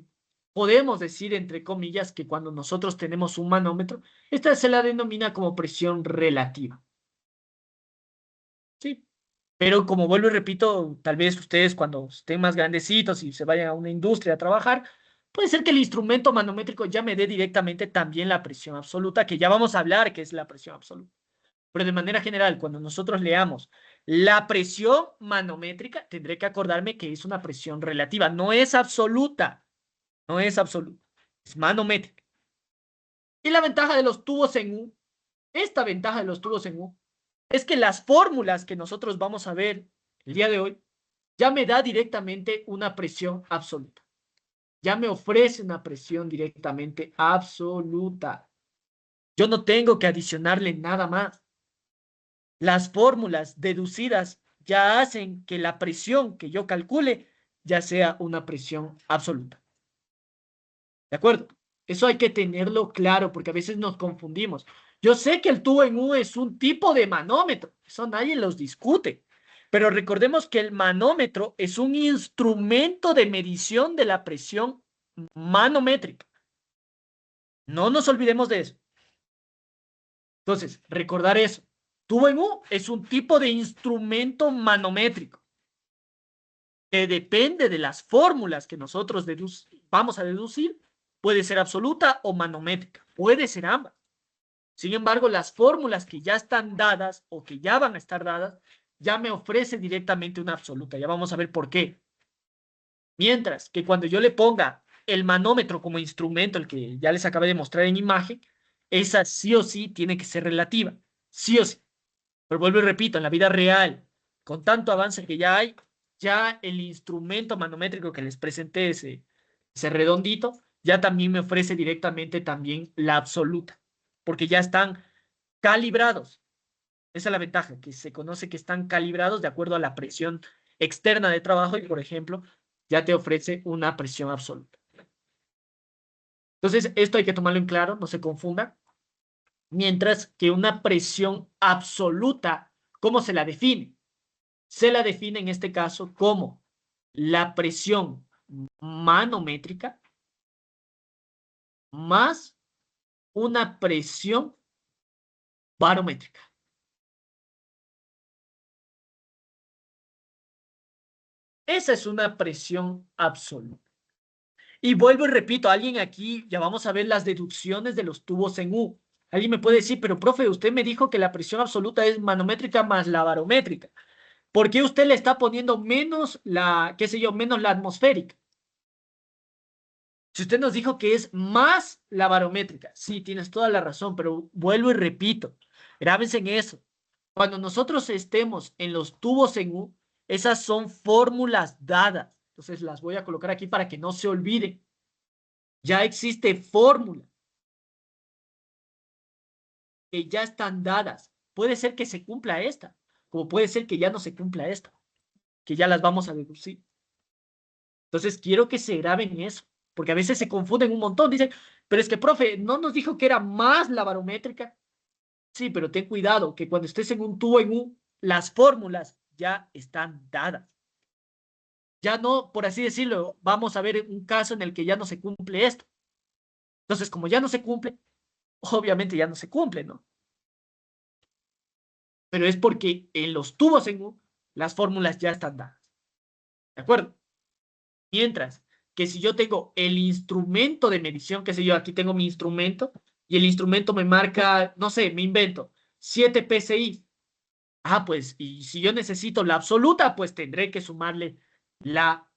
S1: podemos decir, entre comillas, que cuando nosotros tenemos un manómetro, esta se la denomina como presión relativa. ¿Sí? Pero como vuelvo y repito, tal vez ustedes cuando estén más grandecitos y se vayan a una industria a trabajar, puede ser que el instrumento manométrico ya me dé directamente también la presión absoluta, que ya vamos a hablar que es la presión absoluta. Pero de manera general, cuando nosotros leamos la presión manométrica, tendré que acordarme que es una presión relativa, no es absoluta, no es absoluta, es manométrica. Y la ventaja de los tubos en U, esta ventaja de los tubos en U, es que las fórmulas que nosotros vamos a ver el día de hoy ya me da directamente una presión absoluta. Ya me ofrece una presión directamente absoluta. Yo no tengo que adicionarle nada más. Las fórmulas deducidas ya hacen que la presión que yo calcule ya sea una presión absoluta. ¿De acuerdo? Eso hay que tenerlo claro porque a veces nos confundimos. Yo sé que el tubo en U es un tipo de manómetro, eso nadie los discute, pero recordemos que el manómetro es un instrumento de medición de la presión manométrica. No nos olvidemos de eso. Entonces, recordar eso. Tubo en U es un tipo de instrumento manométrico que depende de las fórmulas que nosotros vamos a deducir, puede ser absoluta o manométrica, puede ser ambas. Sin embargo, las fórmulas que ya están dadas o que ya van a estar dadas, ya me ofrece directamente una absoluta. Ya vamos a ver por qué. Mientras que cuando yo le ponga el manómetro como instrumento, el que ya les acabé de mostrar en imagen, esa sí o sí tiene que ser relativa. Sí o sí. Pero vuelvo y repito, en la vida real, con tanto avance que ya hay, ya el instrumento manométrico que les presenté, ese redondito, ya también me ofrece directamente también la absoluta, porque ya están calibrados. Esa es la ventaja, que se conoce que están calibrados de acuerdo a la presión externa de trabajo y, por ejemplo, ya te ofrece una presión absoluta. Entonces, esto hay que tomarlo en claro, no se confunda. Mientras que una presión absoluta, ¿cómo se la define? Se la define en este caso como la presión manométrica más una presión barométrica. Esa es una presión absoluta. Y vuelvo y repito, alguien aquí, ya vamos a ver las deducciones de los tubos en U. Alguien me puede decir, pero profe, usted me dijo que la presión absoluta es manométrica más la barométrica. ¿Por qué usted le está poniendo menos la, qué sé yo, menos la atmosférica? Si usted nos dijo que es más la barométrica, sí, tienes toda la razón, pero vuelvo y repito, grábense en eso. Cuando nosotros estemos en los tubos en U, esas son fórmulas dadas. Entonces las voy a colocar aquí para que no se olviden. Ya existe fórmula que ya están dadas. Puede ser que se cumpla esta, como puede ser que ya no se cumpla esta, que ya las vamos a deducir. Entonces quiero que se graben eso, porque a veces se confunden un montón. Dicen, pero es que, profe, ¿no nos dijo que era más la barométrica? Sí, pero ten cuidado, que cuando estés en un tubo en U, las fórmulas ya están dadas. Ya no, por así decirlo, vamos a ver un caso en el que ya no se cumple esto. Entonces, como ya no se cumple, obviamente ya no se cumple, ¿no? Pero es porque en los tubos en U, las fórmulas ya están dadas. ¿De acuerdo? Mientras que si yo tengo el instrumento de medición, qué sé yo, aquí tengo mi instrumento y el instrumento me marca, no sé, me invento, 7 PSI. Ah, pues, y si yo necesito la absoluta, pues tendré que sumarle la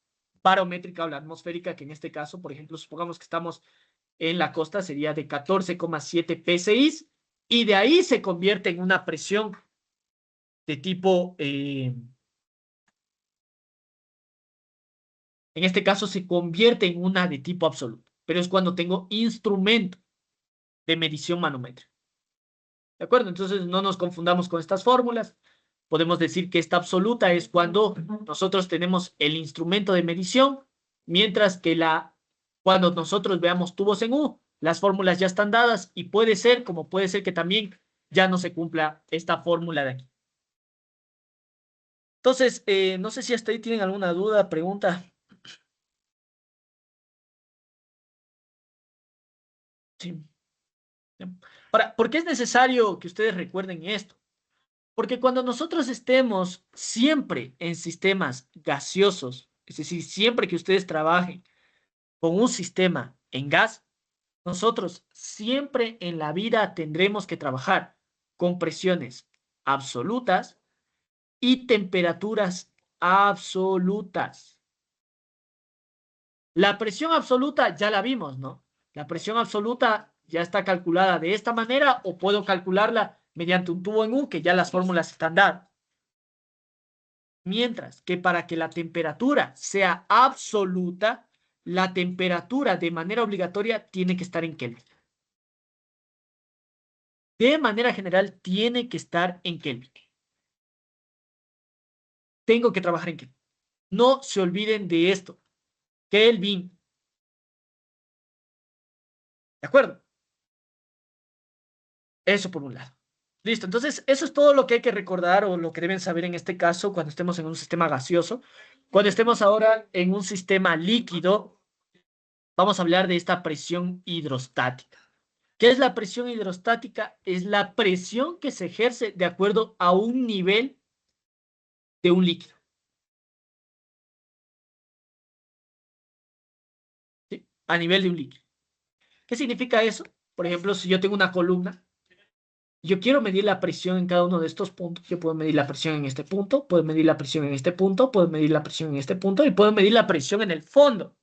S1: barométrica o la atmosférica, que en este caso, por ejemplo, supongamos que estamos en la costa sería de 14,7 PSI y de ahí se convierte en una presión de tipo, en este caso se convierte en una de tipo absoluto, pero es cuando tengo instrumento de medición manométrica. ¿De acuerdo? Entonces no nos confundamos con estas fórmulas. Podemos decir que esta absoluta es cuando nosotros tenemos el instrumento de medición, mientras que cuando nosotros veamos tubos en U, las fórmulas ya están dadas y puede ser, como puede ser que también ya no se cumpla esta fórmula de aquí. Entonces, no sé si hasta ahí tienen alguna duda, pregunta. Sí. Ahora, ¿por qué es necesario que ustedes recuerden esto? Porque cuando nosotros estemos siempre en sistemas gaseosos, es decir, siempre que ustedes trabajen con un sistema en gas, nosotros siempre en la vida tendremos que trabajar con presiones absolutas y temperaturas absolutas. La presión absoluta ya la vimos, ¿no? La presión absoluta ya está calculada de esta manera o puedo calcularla mediante un tubo en U, que ya las fórmulas están dadas. Mientras que para que la temperatura sea absoluta, la temperatura de manera obligatoria tiene que estar en Kelvin. De manera general, tiene que estar en Kelvin. Tengo que trabajar en Kelvin. No se olviden de esto. Kelvin. ¿De acuerdo? Eso por un lado. Listo. Entonces, eso es todo lo que hay que recordar o lo que deben saber en este caso cuando estemos en un sistema gaseoso. Cuando estemos ahora en un sistema líquido, vamos a hablar de esta presión hidrostática. ¿Qué es la presión hidrostática? Es la presión que se ejerce de acuerdo a un nivel de un líquido. ¿Sí? A nivel de un líquido. ¿Qué significa eso? Por ejemplo, si yo tengo una columna, yo quiero medir la presión en cada uno de estos puntos. Yo puedo medir la presión en este punto, puedo medir la presión en este punto, puedo medir la presión en este punto y puedo medir la presión en el fondo.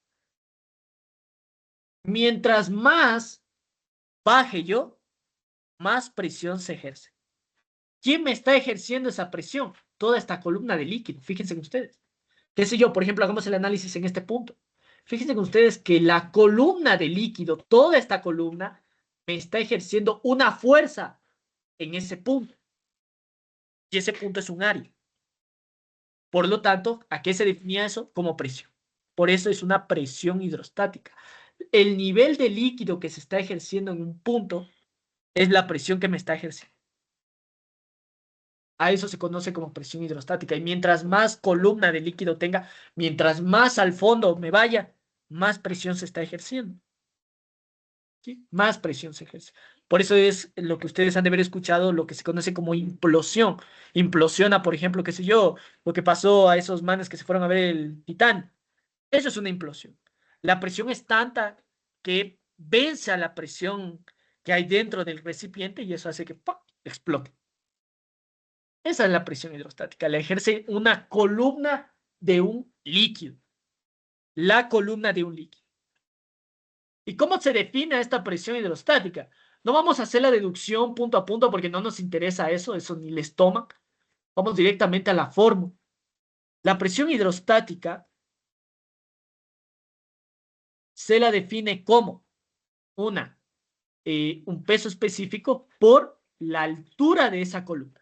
S1: Mientras más baje yo, más presión se ejerce. ¿Quién me está ejerciendo esa presión? Toda esta columna de líquido. Fíjense ustedes. ¿Qué sé yo? Por ejemplo, hagamos el análisis en este punto. Fíjense con ustedes que la columna de líquido, toda esta columna, me está ejerciendo una fuerza en ese punto. Y ese punto es un área. Por lo tanto, ¿a qué se definía eso? Como presión. Por eso es una presión hidrostática. El nivel de líquido que se está ejerciendo en un punto es la presión que me está ejerciendo. A eso se conoce como presión hidrostática. Y mientras más columna de líquido tenga, mientras más al fondo me vaya, más presión se está ejerciendo. ¿Sí? Más presión se ejerce. Por eso es lo que ustedes han de haber escuchado, lo que se conoce como implosión. Implosiona, por ejemplo, qué sé yo, lo que pasó a esos manes que se fueron a ver el Titán. Eso es una implosión. La presión es tanta que vence a la presión que hay dentro del recipiente y eso hace que ¡pum!, explote. Esa es la presión hidrostática. La ejerce una columna de un líquido. La columna de un líquido. ¿Y cómo se define esta presión hidrostática? No vamos a hacer la deducción punto a punto porque no nos interesa eso ni les toma. Vamos directamente a la fórmula. La presión hidrostática se la define como un peso específico por la altura de esa columna.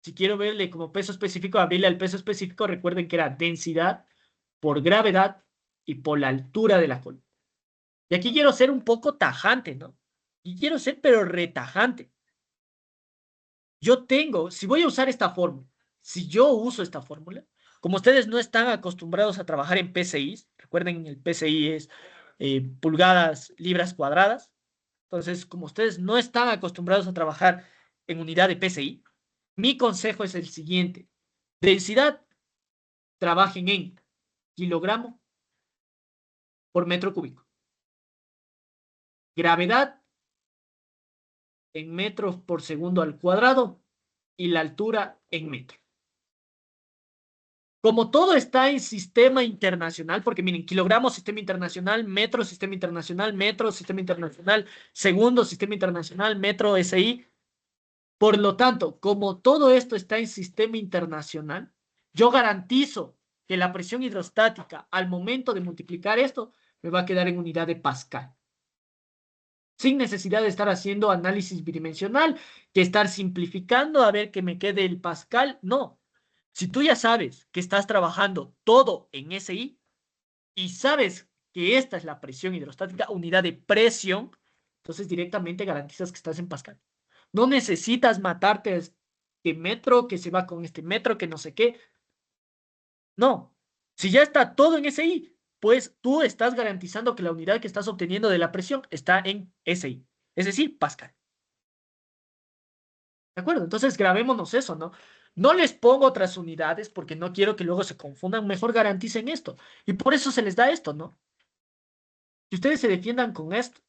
S1: Si quiero verle como peso específico, abrirle al peso específico, recuerden que era densidad por gravedad y por la altura de la columna. Y aquí quiero ser un poco tajante, ¿no? Y quiero ser pero retajante. Si voy a usar esta fórmula, si yo uso esta fórmula, como ustedes no están acostumbrados a trabajar en PSI, recuerden el PSI es pulgadas, libras cuadradas, entonces como ustedes no están acostumbrados a trabajar en unidad de PSI, mi consejo es el siguiente. Densidad, trabajen en kilogramo por metro cúbico. Gravedad en metros por segundo al cuadrado y la altura en metro. Como todo está en sistema internacional, porque miren, kilogramos, sistema internacional, metro, sistema internacional, metro, sistema internacional, segundo, sistema internacional, metro, SI. Por lo tanto, como todo esto está en sistema internacional, yo garantizo que la presión hidrostática al momento de multiplicar esto me va a quedar en unidad de Pascal, sin necesidad de estar haciendo análisis bidimensional, que estar simplificando a ver que me quede el Pascal. No. Si tú ya sabes que estás trabajando todo en SI y sabes que esta es la presión hidrostática, unidad de presión, entonces directamente garantizas que estás en Pascal. No necesitas matarte a este metro que se va con este metro que no sé qué. No. Si ya está todo en SI, pues tú estás garantizando que la unidad que estás obteniendo de la presión está en SI, es decir, Pascal. ¿De acuerdo? Entonces grabémonos eso, ¿no? No les pongo otras unidades porque no quiero que luego se confundan. Mejor garanticen esto. Y por eso se les da esto, ¿no? Que ustedes se defiendan con esto.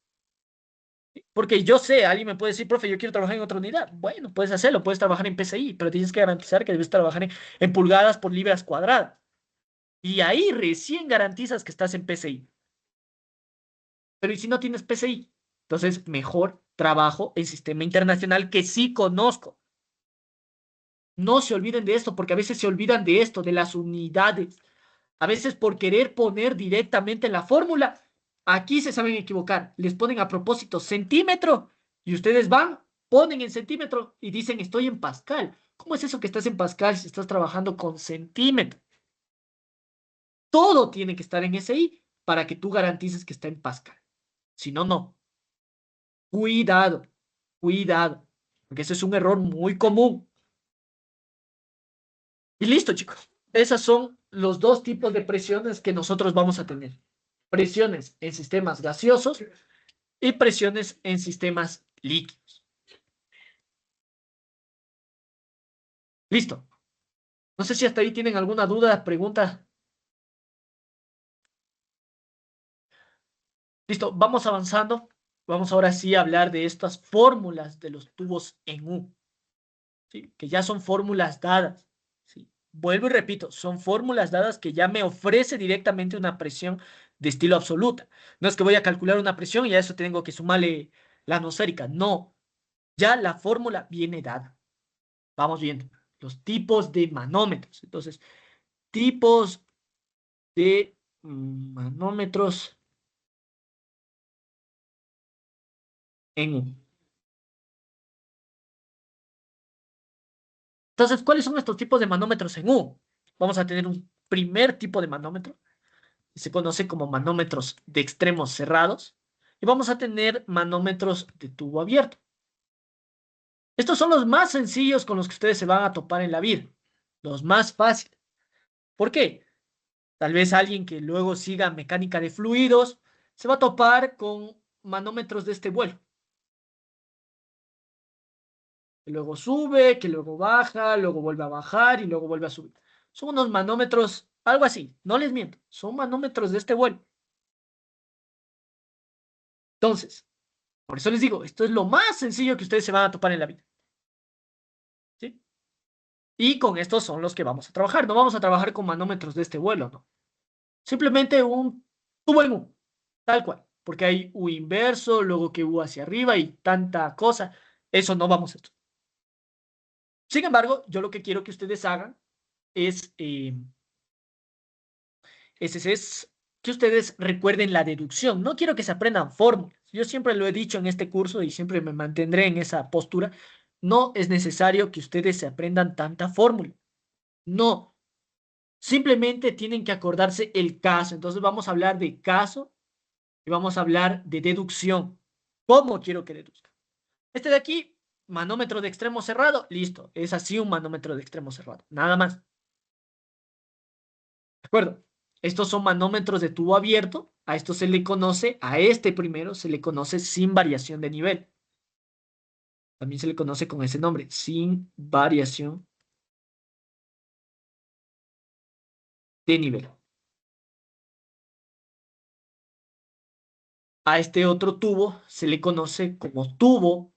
S1: Porque yo sé, alguien me puede decir, profe, yo quiero trabajar en otra unidad. Bueno, puedes hacerlo, puedes trabajar en PSI, pero tienes que garantizar que debes trabajar en pulgadas por libras cuadradas. Y ahí recién garantizas que estás en PSI. Pero ¿y si no tienes PSI? Entonces, mejor trabajo en sistema internacional que sí conozco. No se olviden de esto, porque a veces se olvidan de esto, de las unidades. A veces por querer poner directamente en la fórmula, aquí se saben equivocar. Les ponen a propósito centímetro y ustedes van, ponen en centímetro y dicen estoy en Pascal. ¿Cómo es eso que estás en Pascal si estás trabajando con centímetro? Todo tiene que estar en SI para que tú garantices que está en Pascal. Si no, no. Cuidado, cuidado, porque ese es un error muy común. Y listo, chicos. Esos son los dos tipos de presiones que nosotros vamos a tener. Presiones en sistemas gaseosos y presiones en sistemas líquidos. Listo. No sé si hasta ahí tienen alguna duda, pregunta. Listo, vamos avanzando. Vamos ahora sí a hablar de estas fórmulas de los tubos en U, ¿sí? Que ya son fórmulas dadas, ¿sí? Vuelvo y repito, son fórmulas dadas que ya me ofrece directamente una presión de estilo absoluta. No es que voy a calcular una presión y a eso tengo que sumarle la atmosférica. No, ya la fórmula viene dada. Vamos viendo los tipos de manómetros. Entonces, tipos de manómetros en U. Entonces, ¿cuáles son estos tipos de manómetros en U? Vamos a tener un primer tipo de manómetro, que se conoce como manómetros de extremos cerrados, y vamos a tener manómetros de tubo abierto. Estos son los más sencillos con los que ustedes se van a topar en la vida, los más fáciles. ¿Por qué? Tal vez alguien que luego siga mecánica de fluidos se va a topar con manómetros de este vuelo. Que luego sube, que luego baja, luego vuelve a bajar y luego vuelve a subir. Son unos manómetros, algo así, no les miento, son manómetros de este vuelo. Entonces, por eso les digo, esto es lo más sencillo que ustedes se van a topar en la vida. ¿Sí? Y con estos son los que vamos a trabajar. No vamos a trabajar con manómetros de este vuelo, ¿no? Simplemente un tubo en U, tal cual. Porque hay U inverso, luego que U hacia arriba y tanta cosa. Eso no vamos a hacer. Sin embargo, yo lo que quiero que ustedes hagan es, es que ustedes recuerden la deducción. No quiero que se aprendan fórmulas. Yo siempre lo he dicho en este curso y siempre me mantendré en esa postura. No es necesario que ustedes se aprendan tanta fórmula. No. Simplemente tienen que acordarse el caso. Entonces vamos a hablar de caso y vamos a hablar de deducción. ¿Cómo quiero que deduzca? Este de aquí, manómetro de extremo cerrado, listo. Es así un manómetro de extremo cerrado. Nada más. ¿De acuerdo? Estos son manómetros de tubo abierto. A esto se le conoce, a este primero se le conoce sin variación de nivel. También se le conoce con ese nombre, sin variación de nivel. A este otro tubo se le conoce como tubo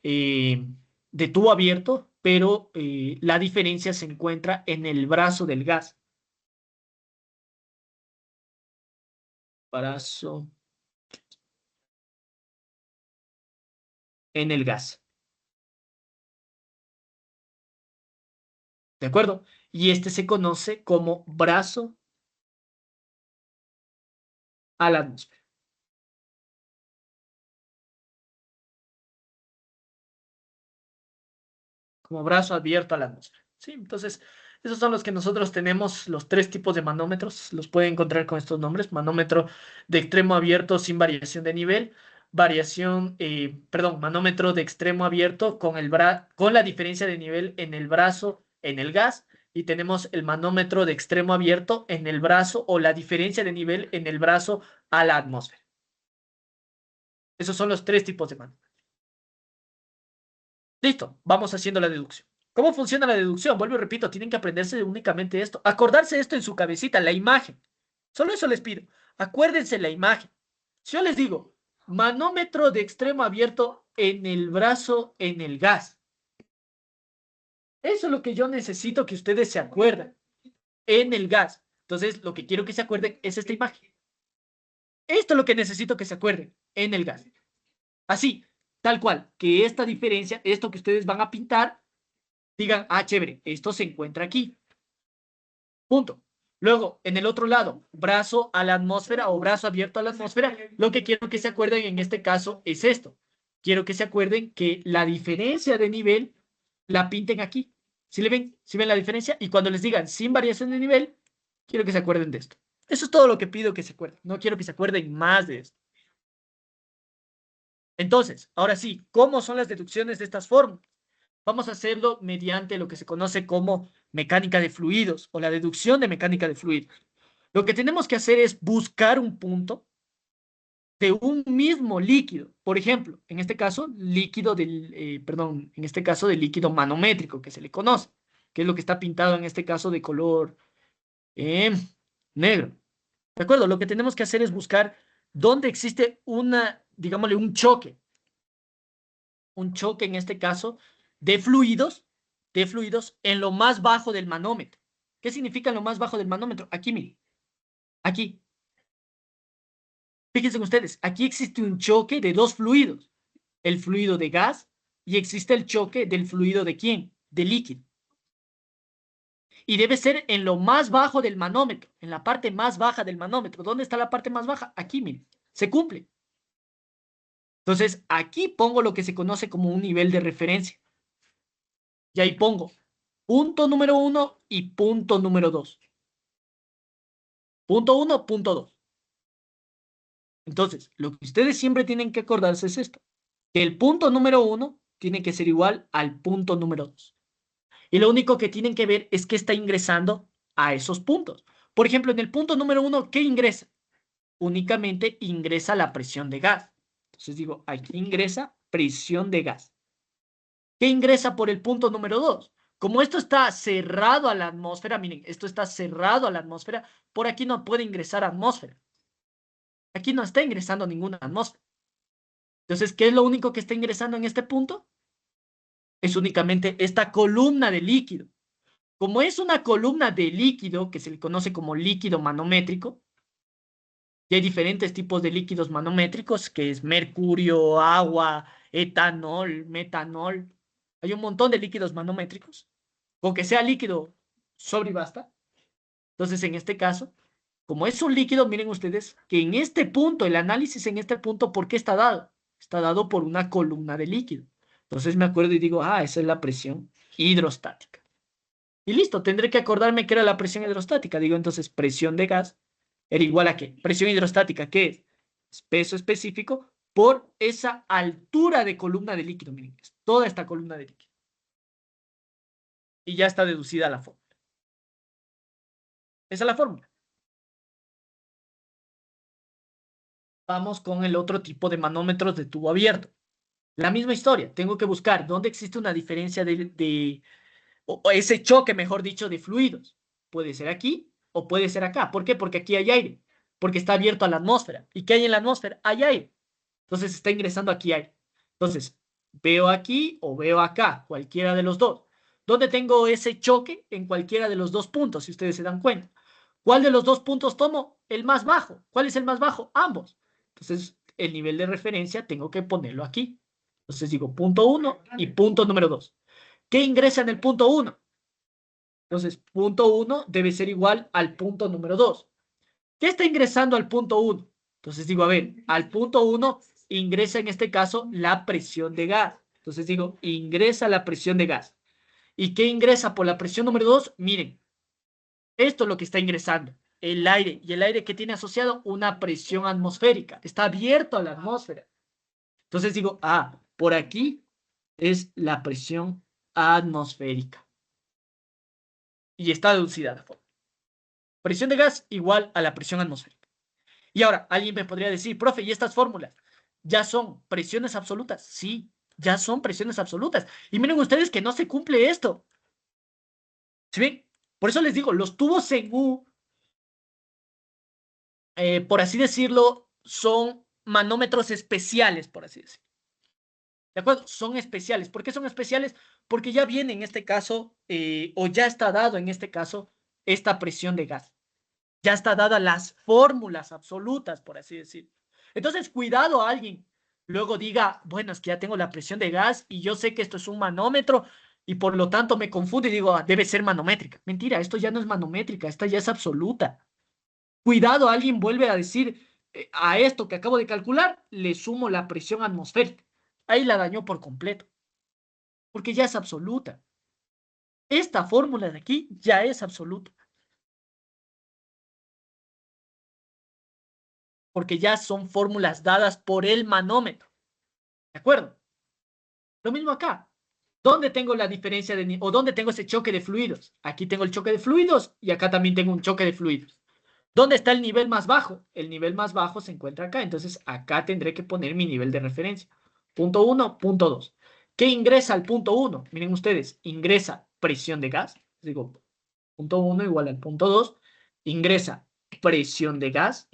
S1: eh, de tubo abierto, pero la diferencia se encuentra en el brazo del gas. brazo en el gas. ¿De acuerdo? Y este se conoce como brazo a la atmósfera. Como brazo abierto a la atmósfera. ¿Sí? Entonces, esos son los que nosotros tenemos, los tres tipos de manómetros. Los pueden encontrar con estos nombres. Manómetro de extremo abierto sin variación de nivel. Manómetro de extremo abierto con, con la diferencia de nivel en el brazo, en el gas. Y tenemos el manómetro de extremo abierto en el brazo o la diferencia de nivel en el brazo a la atmósfera. Esos son los tres tipos de manómetros. Listo, vamos haciendo la deducción. ¿Cómo funciona la deducción? Vuelvo y repito, tienen que aprenderse únicamente esto. Acordarse esto en su cabecita, la imagen. Solo eso les pido. Acuérdense la imagen. Si yo les digo, manómetro de extremo abierto en el brazo en el gas. Eso es lo que yo necesito que ustedes se acuerden. En el gas. Entonces, lo que quiero que se acuerden es esta imagen. Esto es lo que necesito que se acuerden. En el gas. Así, tal cual. Que esta diferencia, esto que ustedes van a pintar, digan, ah, chévere, esto se encuentra aquí. Punto. Luego, en el otro lado, brazo a la atmósfera o brazo abierto a la atmósfera, lo que quiero que se acuerden en este caso es esto. Quiero que se acuerden que la diferencia de nivel la pinten aquí. ¿Sí le ven? ¿Sí ven la diferencia? Y cuando les digan sin variación de nivel, quiero que se acuerden de esto. Eso es todo lo que pido que se acuerden. No quiero que se acuerden más de esto. Entonces, ahora sí, ¿cómo son las deducciones de estas fórmulas? Vamos a hacerlo mediante lo que se conoce como mecánica de fluidos o la deducción de mecánica de fluidos. Lo que tenemos que hacer es buscar un punto de un mismo líquido. Por ejemplo, en este caso, en este caso de líquido manométrico que se le conoce, que es lo que está pintado en este caso de color eh, negro. ¿De acuerdo? Lo que tenemos que hacer es buscar dónde existe digámosle, un choque en este caso de fluidos en lo más bajo del manómetro. ¿Qué significa en lo más bajo del manómetro? Aquí, miren, aquí. Fíjense ustedes, aquí existe un choque de dos fluidos, el fluido de gas y existe el choque del fluido de ¿quién? De líquido. Y debe ser en lo más bajo del manómetro, en la parte más baja del manómetro. ¿Dónde está la parte más baja? Aquí, miren, se cumple. Entonces, aquí pongo lo que se conoce como un nivel de referencia. Y ahí pongo punto número 1 y punto número 2. Punto 1, punto 2. Entonces, lo que ustedes siempre tienen que acordarse es esto, que el punto número 1 tiene que ser igual al punto número 2. Y lo único que tienen que ver es que está ingresando a esos puntos. Por ejemplo, en el punto número 1, ¿qué ingresa? Únicamente ingresa la presión de gas. Entonces digo, aquí ingresa presión de gas. ¿Qué ingresa por el punto número 2? Como esto está cerrado a la atmósfera, miren, esto está cerrado a la atmósfera, por aquí no puede ingresar atmósfera. Aquí no está ingresando ninguna atmósfera. Entonces, ¿qué es lo único que está ingresando en este punto? Es únicamente esta columna de líquido. Como es una columna de líquido que se le conoce como líquido manométrico, y hay diferentes tipos de líquidos manométricos, que es mercurio, agua, etanol, metanol. Hay un montón de líquidos manométricos. Con que sea líquido, sobre y basta. Entonces, en este caso, como es un líquido, miren ustedes que en este punto, el análisis en este punto, ¿por qué está dado? Está dado por una columna de líquido. Entonces me acuerdo y digo, ah, esa es la presión hidrostática. Y listo, tendré que acordarme que era la presión hidrostática. Digo, entonces, presión de gas era igual a qué? Presión hidrostática, ¿qué es? Es peso específico por esa altura de columna de líquido. Miren, es toda esta columna de líquido. Y ya está deducida la fórmula. Esa es la fórmula. Vamos con el otro tipo de manómetros de tubo abierto. La misma historia. Tengo que buscar dónde existe una diferencia o ese choque, mejor dicho, de fluidos. Puede ser aquí o puede ser acá. ¿Por qué? Porque aquí hay aire. Porque está abierto a la atmósfera. ¿Y qué hay en la atmósfera? Hay aire. Entonces está ingresando aquí aire. Entonces, veo aquí o veo acá, cualquiera de los dos. ¿Dónde tengo ese choque? En cualquiera de los dos puntos, si ustedes se dan cuenta. ¿Cuál de los dos puntos tomo? El más bajo. ¿Cuál es el más bajo? Ambos. Entonces, el nivel de referencia tengo que ponerlo aquí. Entonces digo punto 1 y punto número 2. ¿Qué ingresa en el punto 1? Entonces, punto 1 debe ser igual al punto número 2. ¿Qué está ingresando al punto 1? Entonces digo, a ver, al punto 1 ingresa en este caso la presión de gas. Entonces digo, ingresa la presión de gas. ¿Y qué ingresa por la presión número 2? Miren, esto es lo que está ingresando, el aire. Y el aire que tiene asociado una presión atmosférica. Está abierto a la atmósfera. Entonces digo, por aquí es la presión atmosférica. Y está deducida la forma. Presión de gas igual a la presión atmosférica. Y ahora, alguien me podría decir, profe, ¿y estas fórmulas ya son presiones absolutas? Sí, ya son presiones absolutas. Y miren ustedes que no se cumple esto. ¿Sí ven? Por eso les digo, los tubos en U, por así decirlo, son manómetros especiales, por así decirlo. ¿De acuerdo? Son especiales. ¿Por qué son especiales? Porque ya viene en este caso, o ya está dado en este caso, esta presión de gas. Ya está dadas las fórmulas absolutas, por así decirlo. Entonces, cuidado a alguien. Luego diga, bueno, es que ya tengo la presión de gas y yo sé que esto es un manómetro y por lo tanto me confundo y digo, debe ser manométrica. Mentira, esto ya no es manométrica, esta ya es absoluta. Cuidado, alguien vuelve a decir, a esto que acabo de calcular, le sumo la presión atmosférica. Ahí la dañó por completo, porque ya es absoluta. Esta fórmula de aquí ya es absoluta, porque ya son fórmulas dadas por el manómetro. ¿De acuerdo? Lo mismo acá. ¿Dónde tengo la diferencia o dónde tengo ese choque de fluidos? Aquí tengo el choque de fluidos y acá también tengo un choque de fluidos. ¿Dónde está el nivel más bajo? El nivel más bajo se encuentra acá, entonces acá tendré que poner mi nivel de referencia. Punto 1, punto 2. ¿Qué ingresa al punto 1? Miren ustedes, ingresa presión de gas. Digo, punto 1 igual al punto 2. Ingresa presión de gas.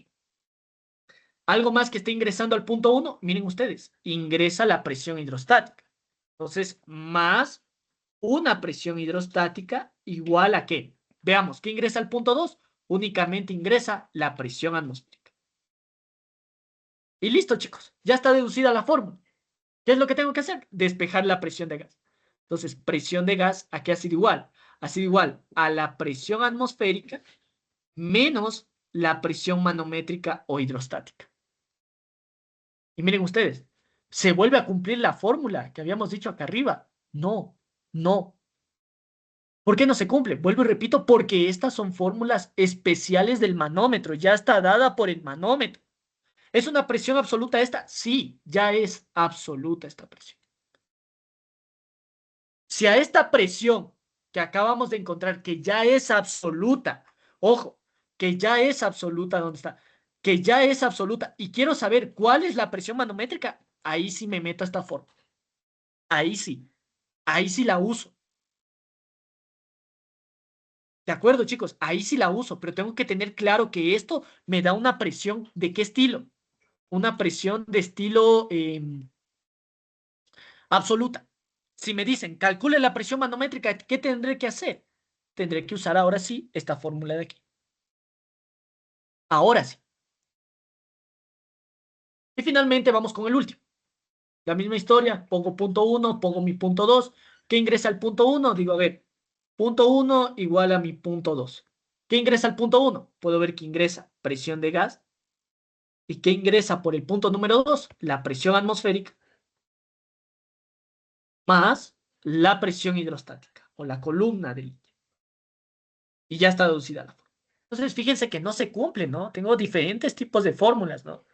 S1: Algo más que esté ingresando al punto 1, miren ustedes, ingresa la presión hidrostática. Entonces, más una presión hidrostática igual a ¿qué? Veamos, ¿qué ingresa al punto 2? Únicamente ingresa la presión atmosférica. Y listo, chicos, ya está deducida la fórmula. ¿Qué es lo que tengo que hacer? Despejar la presión de gas. Entonces, presión de gas, ¿a qué ha sido igual? Ha sido igual a la presión atmosférica menos la presión manométrica o hidrostática. Y miren ustedes, ¿se vuelve a cumplir la fórmula que habíamos dicho acá arriba? No, no. ¿Por qué no se cumple? Vuelvo y repito, porque estas son fórmulas especiales del manómetro, ya está dada por el manómetro. ¿Es una presión absoluta esta? Sí, ya es absoluta esta presión. Si a esta presión que acabamos de encontrar, que ya es absoluta, ojo, que ya es absoluta, ¿dónde está? Que ya es absoluta, y quiero saber cuál es la presión manométrica, ahí sí me meto a esta fórmula. Ahí sí la uso. ¿De acuerdo, chicos? Ahí sí la uso, pero tengo que tener claro que esto me da una presión de qué estilo. Una presión de estilo absoluta. Si me dicen, calcule la presión manométrica, ¿qué tendré que hacer? Tendré que usar ahora sí esta fórmula de aquí. Ahora sí. Y finalmente vamos con el último. La misma historia, pongo punto 1, pongo mi punto 2. ¿Qué ingresa al punto 1? Digo, a ver, punto 1 igual a mi punto 2. ¿Qué ingresa al punto 1? Puedo ver que ingresa presión de gas. ¿Y qué ingresa por el punto número 2? La presión atmosférica más la presión hidrostática o la columna del líquido. Y ya está deducida la fórmula. Entonces, fíjense que no se cumple, ¿no? Tengo diferentes tipos de fórmulas, ¿no?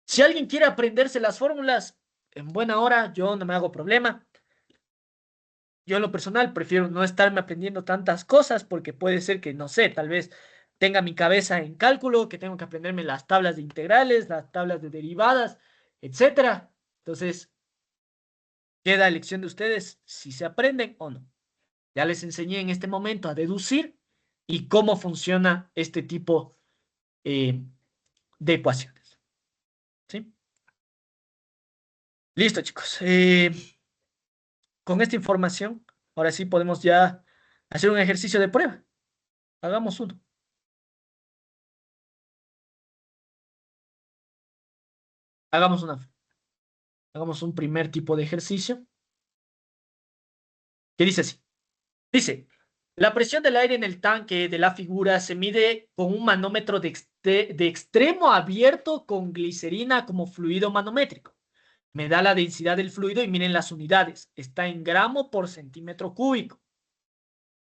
S1: Si alguien quiere aprenderse las fórmulas en buena hora, yo no me hago problema. Yo en lo personal prefiero no estarme aprendiendo tantas cosas porque puede ser que, no sé, tal vez tenga mi cabeza en cálculo, que tengo que aprenderme las tablas de integrales, las tablas de derivadas, etcétera. Entonces, queda a elección de ustedes si se aprenden o no. Ya les enseñé en este momento a deducir y cómo funciona este tipo eh, de ecuaciones. ¿Sí? Listo, chicos. Con esta información, ahora sí podemos ya hacer un ejercicio de prueba. Hagamos uno. Hagamos una. Hagamos un primer tipo de ejercicio que dice así. Dice, la presión del aire en el tanque de la figura se mide con un manómetro de extremo abierto con glicerina como fluido manométrico. Me da la densidad del fluido y miren las unidades. Está en gramo por centímetro cúbico.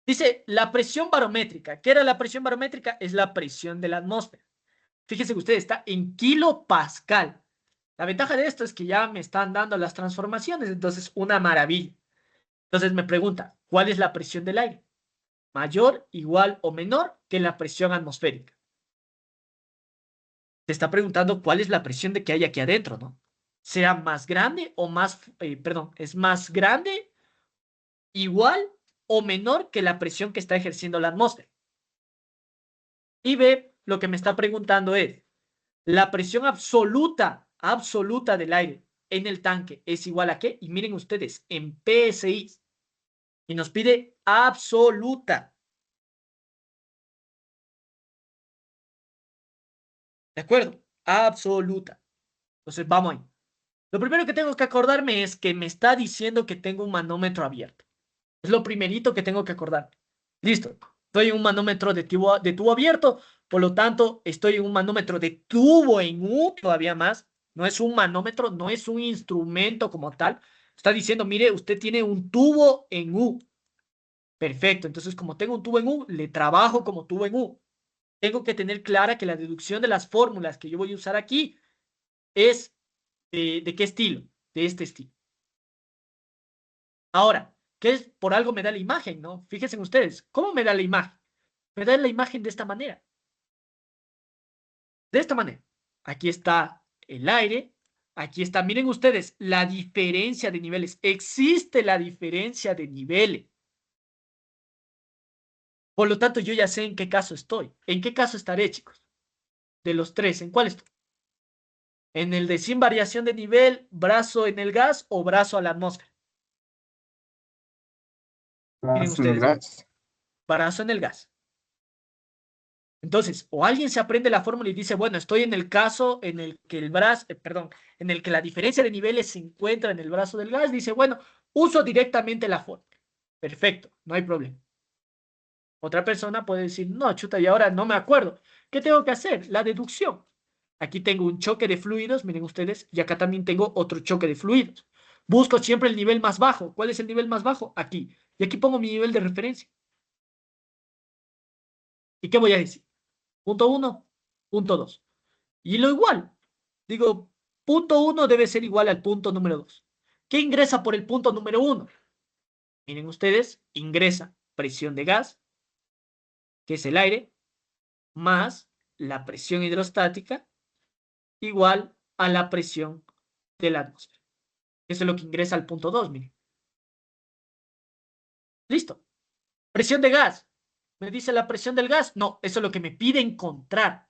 S1: Dice, la presión barométrica. ¿Qué era la presión barométrica? Es la presión de la atmósfera. Fíjense que usted está en kilopascal. La ventaja de esto es que ya me están dando las transformaciones, entonces una maravilla. Entonces me pregunta, ¿cuál es la presión del aire? ¿Mayor, igual o menor que la presión atmosférica? Te está preguntando cuál es la presión de que hay aquí adentro, ¿no? ¿Será más grande o más, perdón, es más grande, igual o menor que la presión que está ejerciendo la atmósfera? Y B, lo que me está preguntando es, ¿la presión absoluta del aire en el tanque es igual a qué? Y miren ustedes, en PSI. Y nos pide absoluta. ¿De acuerdo? Absoluta. Entonces, vamos ahí. Lo primero que tengo que acordarme es que me está diciendo que tengo un manómetro abierto. Es lo primerito que tengo que acordar. Listo. Estoy en un manómetro de tubo abierto, por lo tanto, estoy en un manómetro de tubo en U, todavía más. No es un manómetro, no es un instrumento como tal. Está diciendo, mire, usted tiene un tubo en U. Perfecto. Entonces, como tengo un tubo en U, le trabajo como tubo en U. Tengo que tener clara que la deducción de las fórmulas que yo voy a usar aquí es de qué estilo, de este estilo. Ahora, ¿qué es? Por algo me da la imagen, ¿no? Fíjense ustedes, ¿cómo me da la imagen? Me da la imagen de esta manera. De esta manera. Aquí está el aire. Aquí está, miren ustedes, la diferencia de niveles. Existe la diferencia de niveles. Por lo tanto, yo ya sé en qué caso estoy. ¿En qué caso estaré, chicos? De los tres, ¿en cuál estoy? ¿En el de sin variación de nivel, brazo en el gas o brazo a la atmósfera? Miren
S2: Gas en el
S1: ustedes,
S2: gas.
S1: brazo en el gas. Entonces, o alguien se aprende la fórmula y dice, bueno, estoy en el caso en el que el brazo, perdón, en el que la diferencia de niveles se encuentra en el brazo del gas, dice, bueno, uso directamente la fórmula. Perfecto, no hay problema. Otra persona puede decir, no, chuta, y ahora no me acuerdo. ¿Qué tengo que hacer? La deducción. Aquí tengo un choque de fluidos, miren ustedes, y acá también tengo otro choque de fluidos. Busco siempre el nivel más bajo. ¿Cuál es el nivel más bajo? Aquí. Y aquí pongo mi nivel de referencia. ¿Y qué voy a decir? Punto uno, punto 2. Y lo igual. Digo, punto uno debe ser igual al punto número 2. ¿Qué ingresa por el punto número 1? Miren ustedes, ingresa presión de gas, que es el aire, más la presión hidrostática, igual a la presión de la atmósfera. Eso es lo que ingresa al punto 2, miren. Listo. Presión de gas. ¿Me dice la presión del gas? No, eso es lo que me pide encontrar.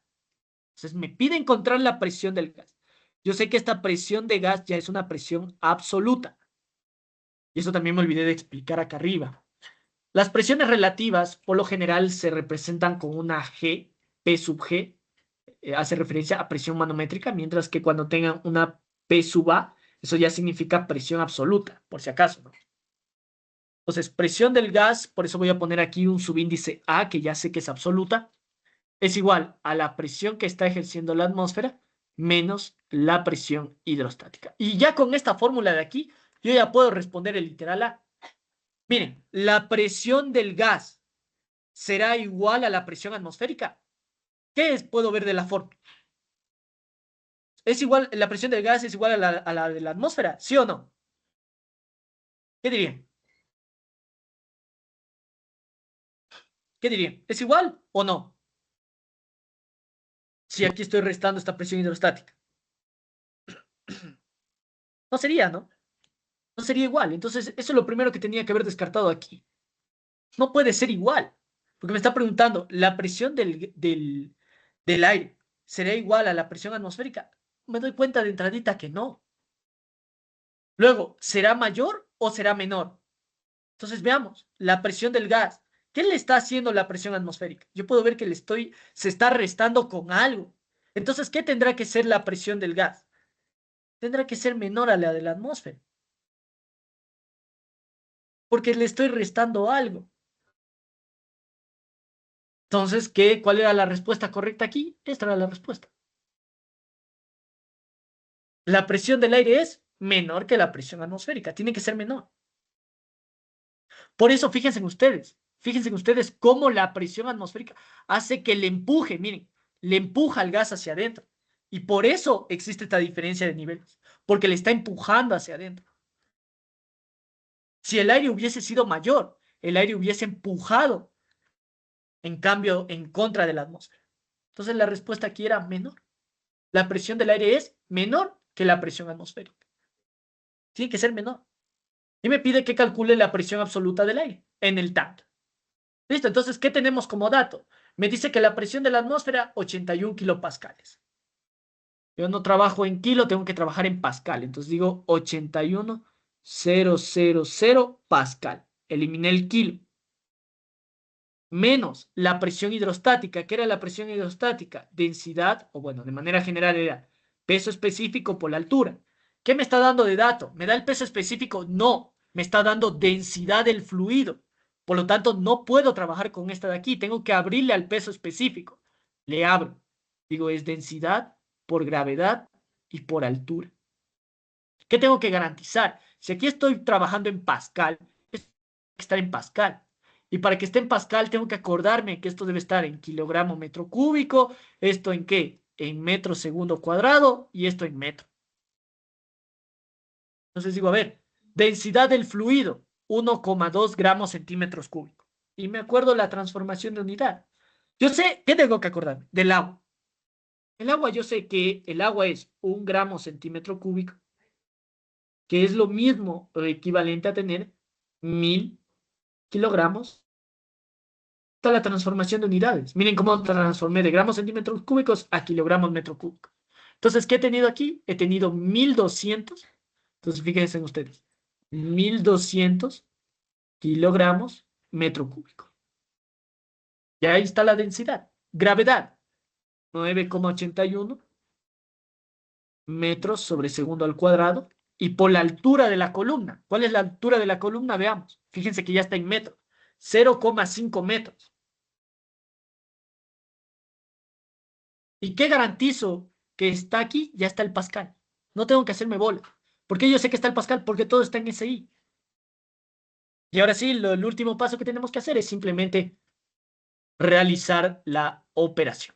S1: Entonces me pide encontrar la presión del gas. Yo sé que esta presión de gas ya es una presión absoluta. Y eso también me olvidé de explicar acá arriba. Las presiones relativas, por lo general, se representan con una G, P sub G, hace referencia a presión manométrica, mientras que cuando tengan una P sub A, eso ya significa presión absoluta, por si acaso, ¿no? Entonces, presión del gas, por eso voy a poner aquí un subíndice A, que ya sé que es absoluta, es igual a la presión que está ejerciendo la atmósfera menos la presión hidrostática. Y ya con esta fórmula de aquí, yo ya puedo responder el literal A. Miren, la presión del gas será igual a la presión atmosférica. ¿Qué es? Puedo ver de la fórmula. ¿Es igual, la presión del gas es igual a la de la atmósfera? ¿Sí o no? ¿Qué dirían? ¿Qué dirían? ¿Es igual o no? Si aquí estoy restando esta presión hidrostática. No sería, ¿no? No sería igual. Entonces, eso es lo primero que tenía que haber descartado aquí. No puede ser igual. Porque me está preguntando, ¿la presión del aire será igual a la presión atmosférica? Me doy cuenta de entradita que no. Luego, ¿será mayor o será menor? Entonces veamos, la presión del gas. ¿Qué le está haciendo la presión atmosférica? Yo puedo ver que se está restando con algo. Entonces, ¿qué tendrá que ser la presión del gas? Tendrá que ser menor a la de la atmósfera. Porque le estoy restando algo. Entonces, ¿cuál era la respuesta correcta aquí? Esta era la respuesta. La presión del aire es menor que la presión atmosférica. Tiene que ser menor. Por eso, fíjense en ustedes cómo la presión atmosférica hace que le empuje, miren, le empuja el gas hacia adentro. Y por eso existe esta diferencia de niveles, porque le está empujando hacia adentro. Si el aire hubiese sido mayor, el aire hubiese empujado, en cambio, en contra de la atmósfera. Entonces la respuesta aquí era menor. La presión del aire es menor que la presión atmosférica. Tiene que ser menor. Y me pide que calcule la presión absoluta del aire en el tanque. Listo, entonces, ¿qué tenemos como dato? Me dice que la presión de la atmósfera, 81 kilopascales. Yo no trabajo en kilo, tengo que trabajar en pascal. Entonces digo 81,000 pascal. Eliminé el kilo. Menos la presión hidrostática. ¿Qué era la presión hidrostática? Densidad, o bueno, de manera general era peso específico por la altura. ¿Qué me está dando de dato? ¿Me da el peso específico? No, me está dando densidad del fluido. Por lo tanto, no puedo trabajar con esta de aquí. Tengo que abrirle al peso específico. Le abro. Digo, es densidad por gravedad y por altura. ¿Qué tengo que garantizar? Si aquí estoy trabajando en Pascal, es que estar en Pascal. Y para que esté en Pascal, tengo que acordarme que esto debe estar en kilogramo metro cúbico, esto en qué, en metro segundo cuadrado y esto en metro. Entonces digo, a ver, densidad del fluido, 1,2 gramos centímetros cúbicos. Y me acuerdo la transformación de unidad. Yo sé, ¿qué tengo que acordarme? Del agua. El agua, yo sé que el agua es 1 gramo centímetro cúbico, que es lo mismo o equivalente a tener 1000 kilogramos. Está la transformación de unidades. Miren cómo transformé de gramos centímetros cúbicos a kilogramos metro cúbico. Entonces, ¿qué he tenido aquí? He tenido 1200. Entonces, fíjense en ustedes. 1200 kilogramos metro cúbico. Y ahí está la densidad. Gravedad, 9,81 metros sobre segundo al cuadrado. Y por la altura de la columna. ¿Cuál es la altura de la columna? Veamos. Fíjense que ya está en metros. 0,5 metros. ¿Y qué garantizo que está aquí? Ya está el Pascal. No tengo que hacerme bola. ¿Por qué yo sé que está el Pascal? Porque todo está en SI. Y ahora sí, el último paso que tenemos que hacer es simplemente realizar la operación.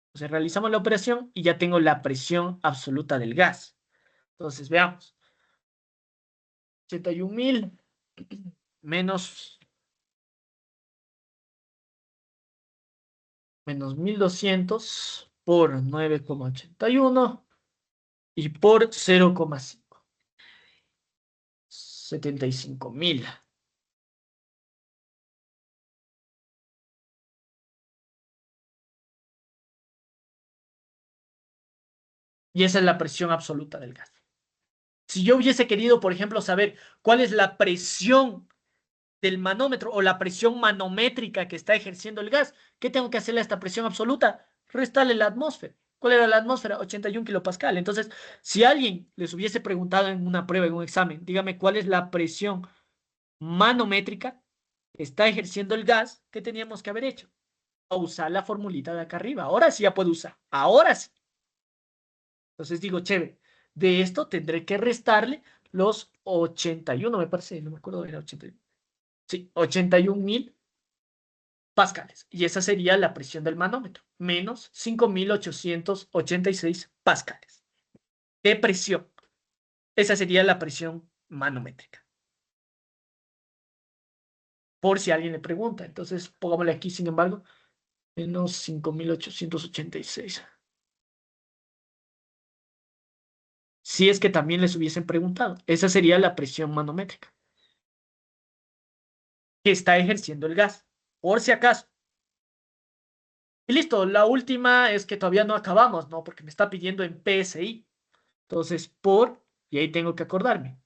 S1: Entonces realizamos la operación y ya tengo la presión absoluta del gas. Entonces veamos. 81,000 menos 1200 por 9,81 y por 0,5. 75,000. Y esa es la presión absoluta del gas. Si yo hubiese querido, por ejemplo, saber cuál es la presión del manómetro o la presión manométrica que está ejerciendo el gas, ¿qué tengo que hacerle a esta presión absoluta? Restarle la atmósfera. ¿Cuál era la atmósfera? 81 kilopascal. Entonces, si alguien les hubiese preguntado en una prueba, en un examen, dígame cuál es la presión manométrica que está ejerciendo el gas, ¿qué teníamos que haber hecho? A usar la formulita de acá arriba. Ahora sí ya puedo usar. Ahora sí. Entonces digo, chévere, de esto tendré que restarle los 81, me parece, no me acuerdo, era 81. Sí, 81,000 pascales. Y esa sería la presión del manómetro, menos 5,886 pascales. ¿Qué presión? Esa sería la presión manométrica. Por si alguien le pregunta. Entonces, pongámosle aquí, sin embargo, menos 5,886. Si es que también les hubiesen preguntado, esa sería la presión manométrica que está ejerciendo el gas, por si acaso. Y listo, la última es que todavía no acabamos, ¿no? Porque me está pidiendo en PSI. Entonces, y ahí tengo que acordarme,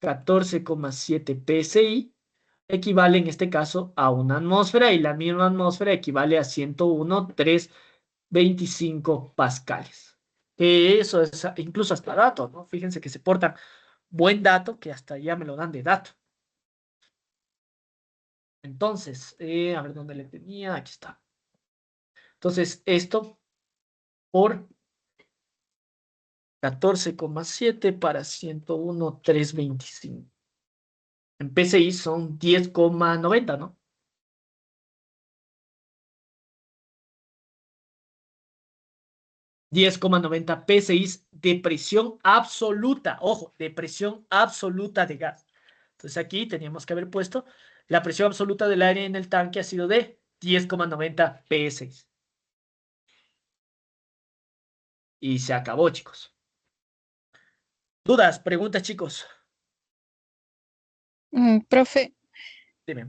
S1: 14,7 PSI equivale en este caso a una atmósfera y la misma atmósfera equivale a 101,325 pascales. Que eso es incluso hasta dato, ¿no? Fíjense que se portan buen dato, que hasta ya me lo dan de dato. Entonces, a ver dónde le tenía, aquí está. Entonces, esto por 14,7 para 101,325. En PCI son 10,90, ¿no? 10,90 PSI de presión absoluta. Ojo, de presión absoluta de gas. Entonces aquí teníamos que haber puesto la presión absoluta del aire en el tanque ha sido de 10,90 PSI. Y se acabó, chicos. ¿Dudas? Preguntas, chicos.
S2: Profe,
S1: Dime.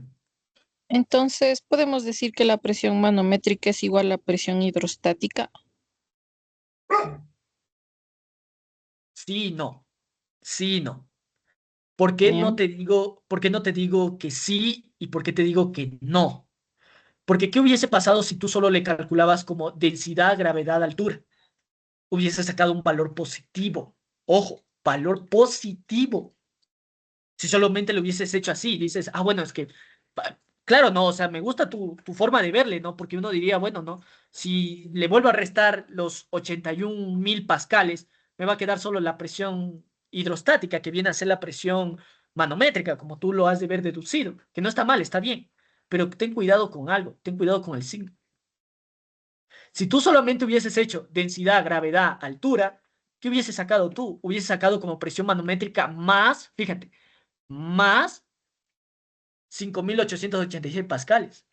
S2: entonces podemos decir que la presión manométrica es igual a presión hidrostática.
S1: Sí, no. Sí, no.
S2: ¿Ya?
S1: Por qué no te digo que sí y por qué te digo que no? Porque ¿qué hubiese pasado si tú solo le calculabas como densidad, gravedad, altura? Hubiese sacado un valor positivo. Ojo, valor positivo. Si solamente lo hubieses hecho así, dices, ah, bueno, es que, claro, no, o sea, me gusta tu forma de verle, ¿no? Porque uno diría, bueno, ¿no? Si le vuelvo a restar los 81,000 pascales, me va a quedar solo la presión hidrostática, que viene a ser la presión manométrica, como tú lo has de ver deducido, que no está mal, está bien, pero ten cuidado con algo, ten cuidado con el signo. Si tú solamente hubieses hecho densidad, gravedad, altura, ¿qué hubieses sacado tú? Hubieses sacado como presión manométrica más, fíjate, más 5,886 pascales.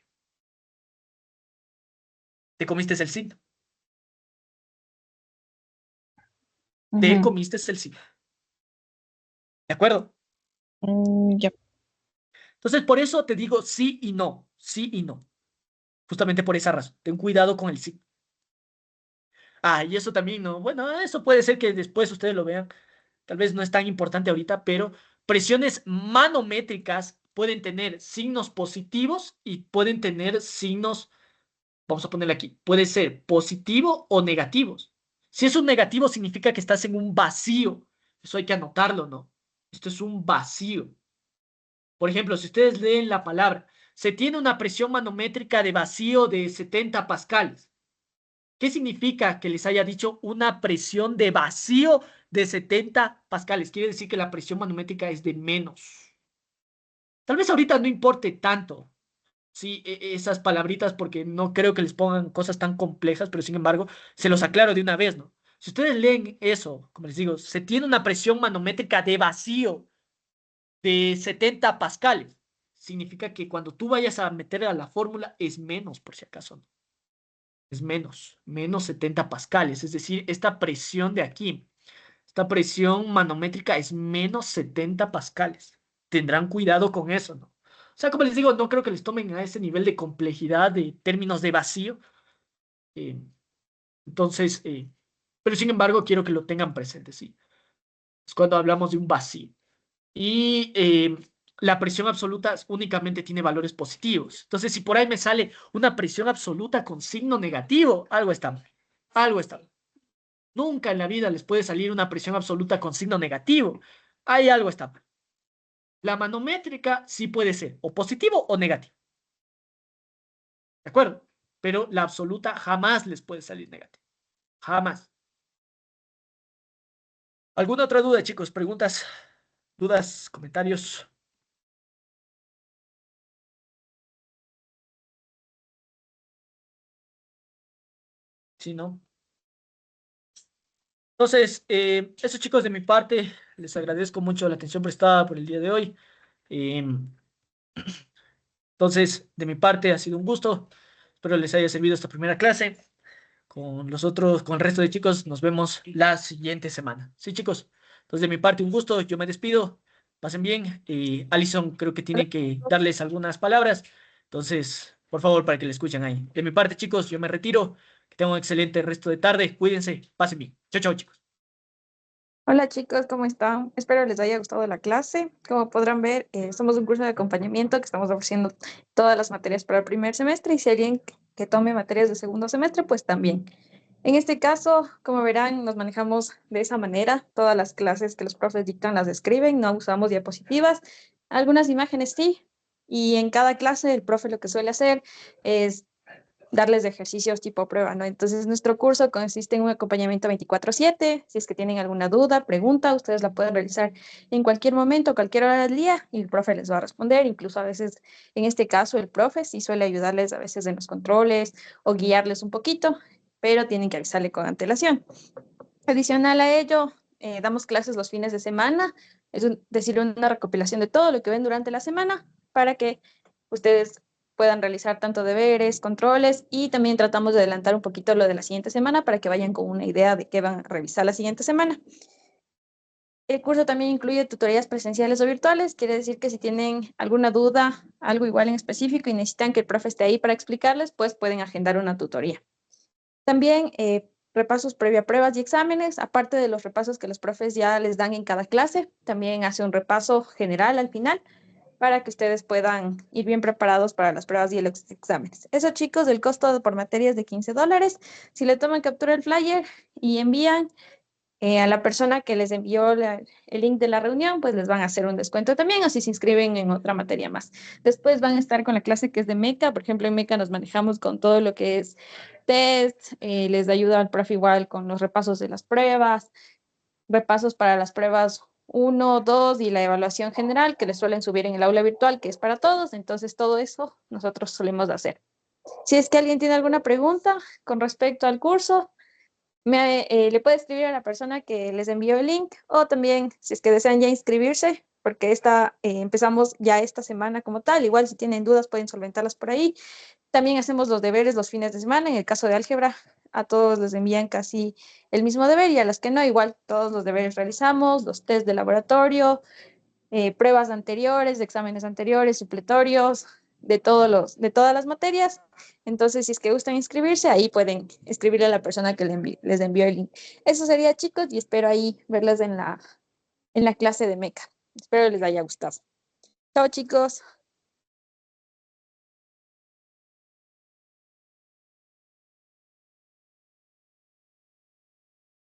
S1: Te comiste el signo. Te
S2: Ujú.
S1: comiste el signo. ¿De acuerdo?
S2: Ya.
S1: Entonces, por eso te digo sí y no. Sí y no. Justamente por esa razón. Ten cuidado con el signo. Ah, y eso también, ¿no? Bueno, eso puede ser que después ustedes lo vean. Tal vez no es tan importante ahorita, pero presiones manométricas pueden tener signos positivos y pueden tener signos, vamos a ponerle aquí, puede ser positivo o negativos. Si es un negativo, significa que estás en un vacío. Eso hay que anotarlo, ¿no? Esto es un vacío. Por ejemplo, si ustedes leen la palabra, se tiene una presión manométrica de vacío de 70 pascales. ¿Qué significa que les haya dicho una presión de vacío de 70 pascales? Quiere decir que la presión manométrica es de menos. Tal vez ahorita no importe tanto, sí, esas palabritas, porque no creo que les pongan cosas tan complejas, pero sin embargo, se los aclaro de una vez, ¿no? Si ustedes leen eso, como les digo, se tiene una presión manométrica de vacío de 70 pascales. Significa que cuando tú vayas a meter a la fórmula es menos, por si acaso, ¿no? Es menos 70 pascales. Es decir, esta presión de aquí, esta presión manométrica es menos 70 pascales. Tendrán cuidado con eso, ¿no? O sea, como les digo, no creo que les tomen a ese nivel de complejidad de términos de vacío. eh, entonces, pero sin embargo, quiero que lo tengan presente, sí. Es cuando hablamos de un vacío. Y la presión absoluta únicamente tiene valores positivos. Entonces, si por ahí me sale una presión absoluta con signo negativo, algo está mal. Algo está mal. Nunca en la vida les puede salir una presión absoluta con signo negativo. Hay algo está mal. La manométrica sí puede ser o positivo o negativo. ¿De acuerdo? Pero la absoluta jamás les puede salir negativo. Jamás. ¿Alguna otra duda, chicos? ¿Preguntas? ¿Dudas? ¿Comentarios? Sí, ¿no? Entonces, eso chicos de mi parte, les agradezco mucho la atención prestada por el día de hoy. Eh, entonces, de mi parte ha sido un gusto. Espero les haya servido esta primera clase. Con los otros, con el resto de chicos, nos vemos la siguiente semana. Sí, chicos. Entonces, de mi parte, un gusto. Yo me despido. Pasen bien. Alison creo que tiene que darles algunas palabras. Entonces, por favor, para que le escuchen ahí. De mi parte, chicos, yo me retiro. Que tengan un excelente resto de tarde. Cuídense. Pasen bien. Chao, chao, chicos.
S3: Hola chicos, ¿cómo están? Espero les haya gustado la clase. Como podrán ver, somos un curso de acompañamiento que estamos ofreciendo todas las materias para el primer semestre y si alguien que tome materias de segundo semestre, pues también. En este caso, como verán, nos manejamos de esa manera. Todas las clases que los profes dictan las escriben, no usamos diapositivas. Algunas imágenes sí. Y en cada clase el profe lo que suele hacer es darles ejercicios tipo prueba, ¿no? Entonces, nuestro curso consiste en un acompañamiento 24/7. Si es que tienen alguna duda, pregunta, ustedes la pueden realizar en cualquier momento, cualquier hora del día, y el profe les va a responder. Incluso a veces, en este caso, el profe sí suele ayudarles a veces en los controles o guiarles un poquito, pero tienen que avisarle con antelación. Adicional a ello, damos clases los fines de semana, decir, una recopilación de todo lo que ven durante la semana para que ustedes puedan realizar tanto deberes, controles y también tratamos de adelantar un poquito lo de la siguiente semana para que vayan con una idea de qué van a revisar la siguiente semana. El curso también incluye tutorías presenciales o virtuales, quiere decir que si tienen alguna duda, algo igual en específico y necesitan que el profe esté ahí para explicarles, pues pueden agendar una tutoría. También repasos previo a pruebas y exámenes, aparte de los repasos que los profes ya les dan en cada clase, también hace un repaso general al final para que ustedes puedan ir bien preparados para las pruebas y los exámenes. Eso, chicos, el costo por materia es de $15. Si le toman captura el flyer y envían a la persona que les envió el link de la reunión, pues les van a hacer un descuento también, o si se inscriben en otra materia más. Después van a estar con la clase que es de MECA. Por ejemplo, en MECA nos manejamos con todo lo que es test, les ayuda al profe igual con los repasos de las pruebas, repasos para las pruebas 1, 2 y la evaluación general que les suelen subir en el aula virtual, que es para todos. Entonces, todo eso nosotros solemos hacer. Si es que alguien tiene alguna pregunta con respecto al curso, le puede escribir a la persona que les envió el link o también si es que desean ya inscribirse, porque empezamos ya esta semana como tal. Igual si tienen dudas pueden solventarlas por ahí. También hacemos los deberes los fines de semana. En el caso de álgebra, a todos les envían casi el mismo deber y a los que no, igual todos los deberes realizamos, los test de laboratorio, pruebas anteriores, de exámenes anteriores, supletorios, de todas las materias. Entonces, si es que gustan inscribirse, ahí pueden escribirle a la persona que les envió el link. Eso sería, chicos, y espero ahí verlas en la clase de MECA. Espero les haya gustado. Chao, chicos.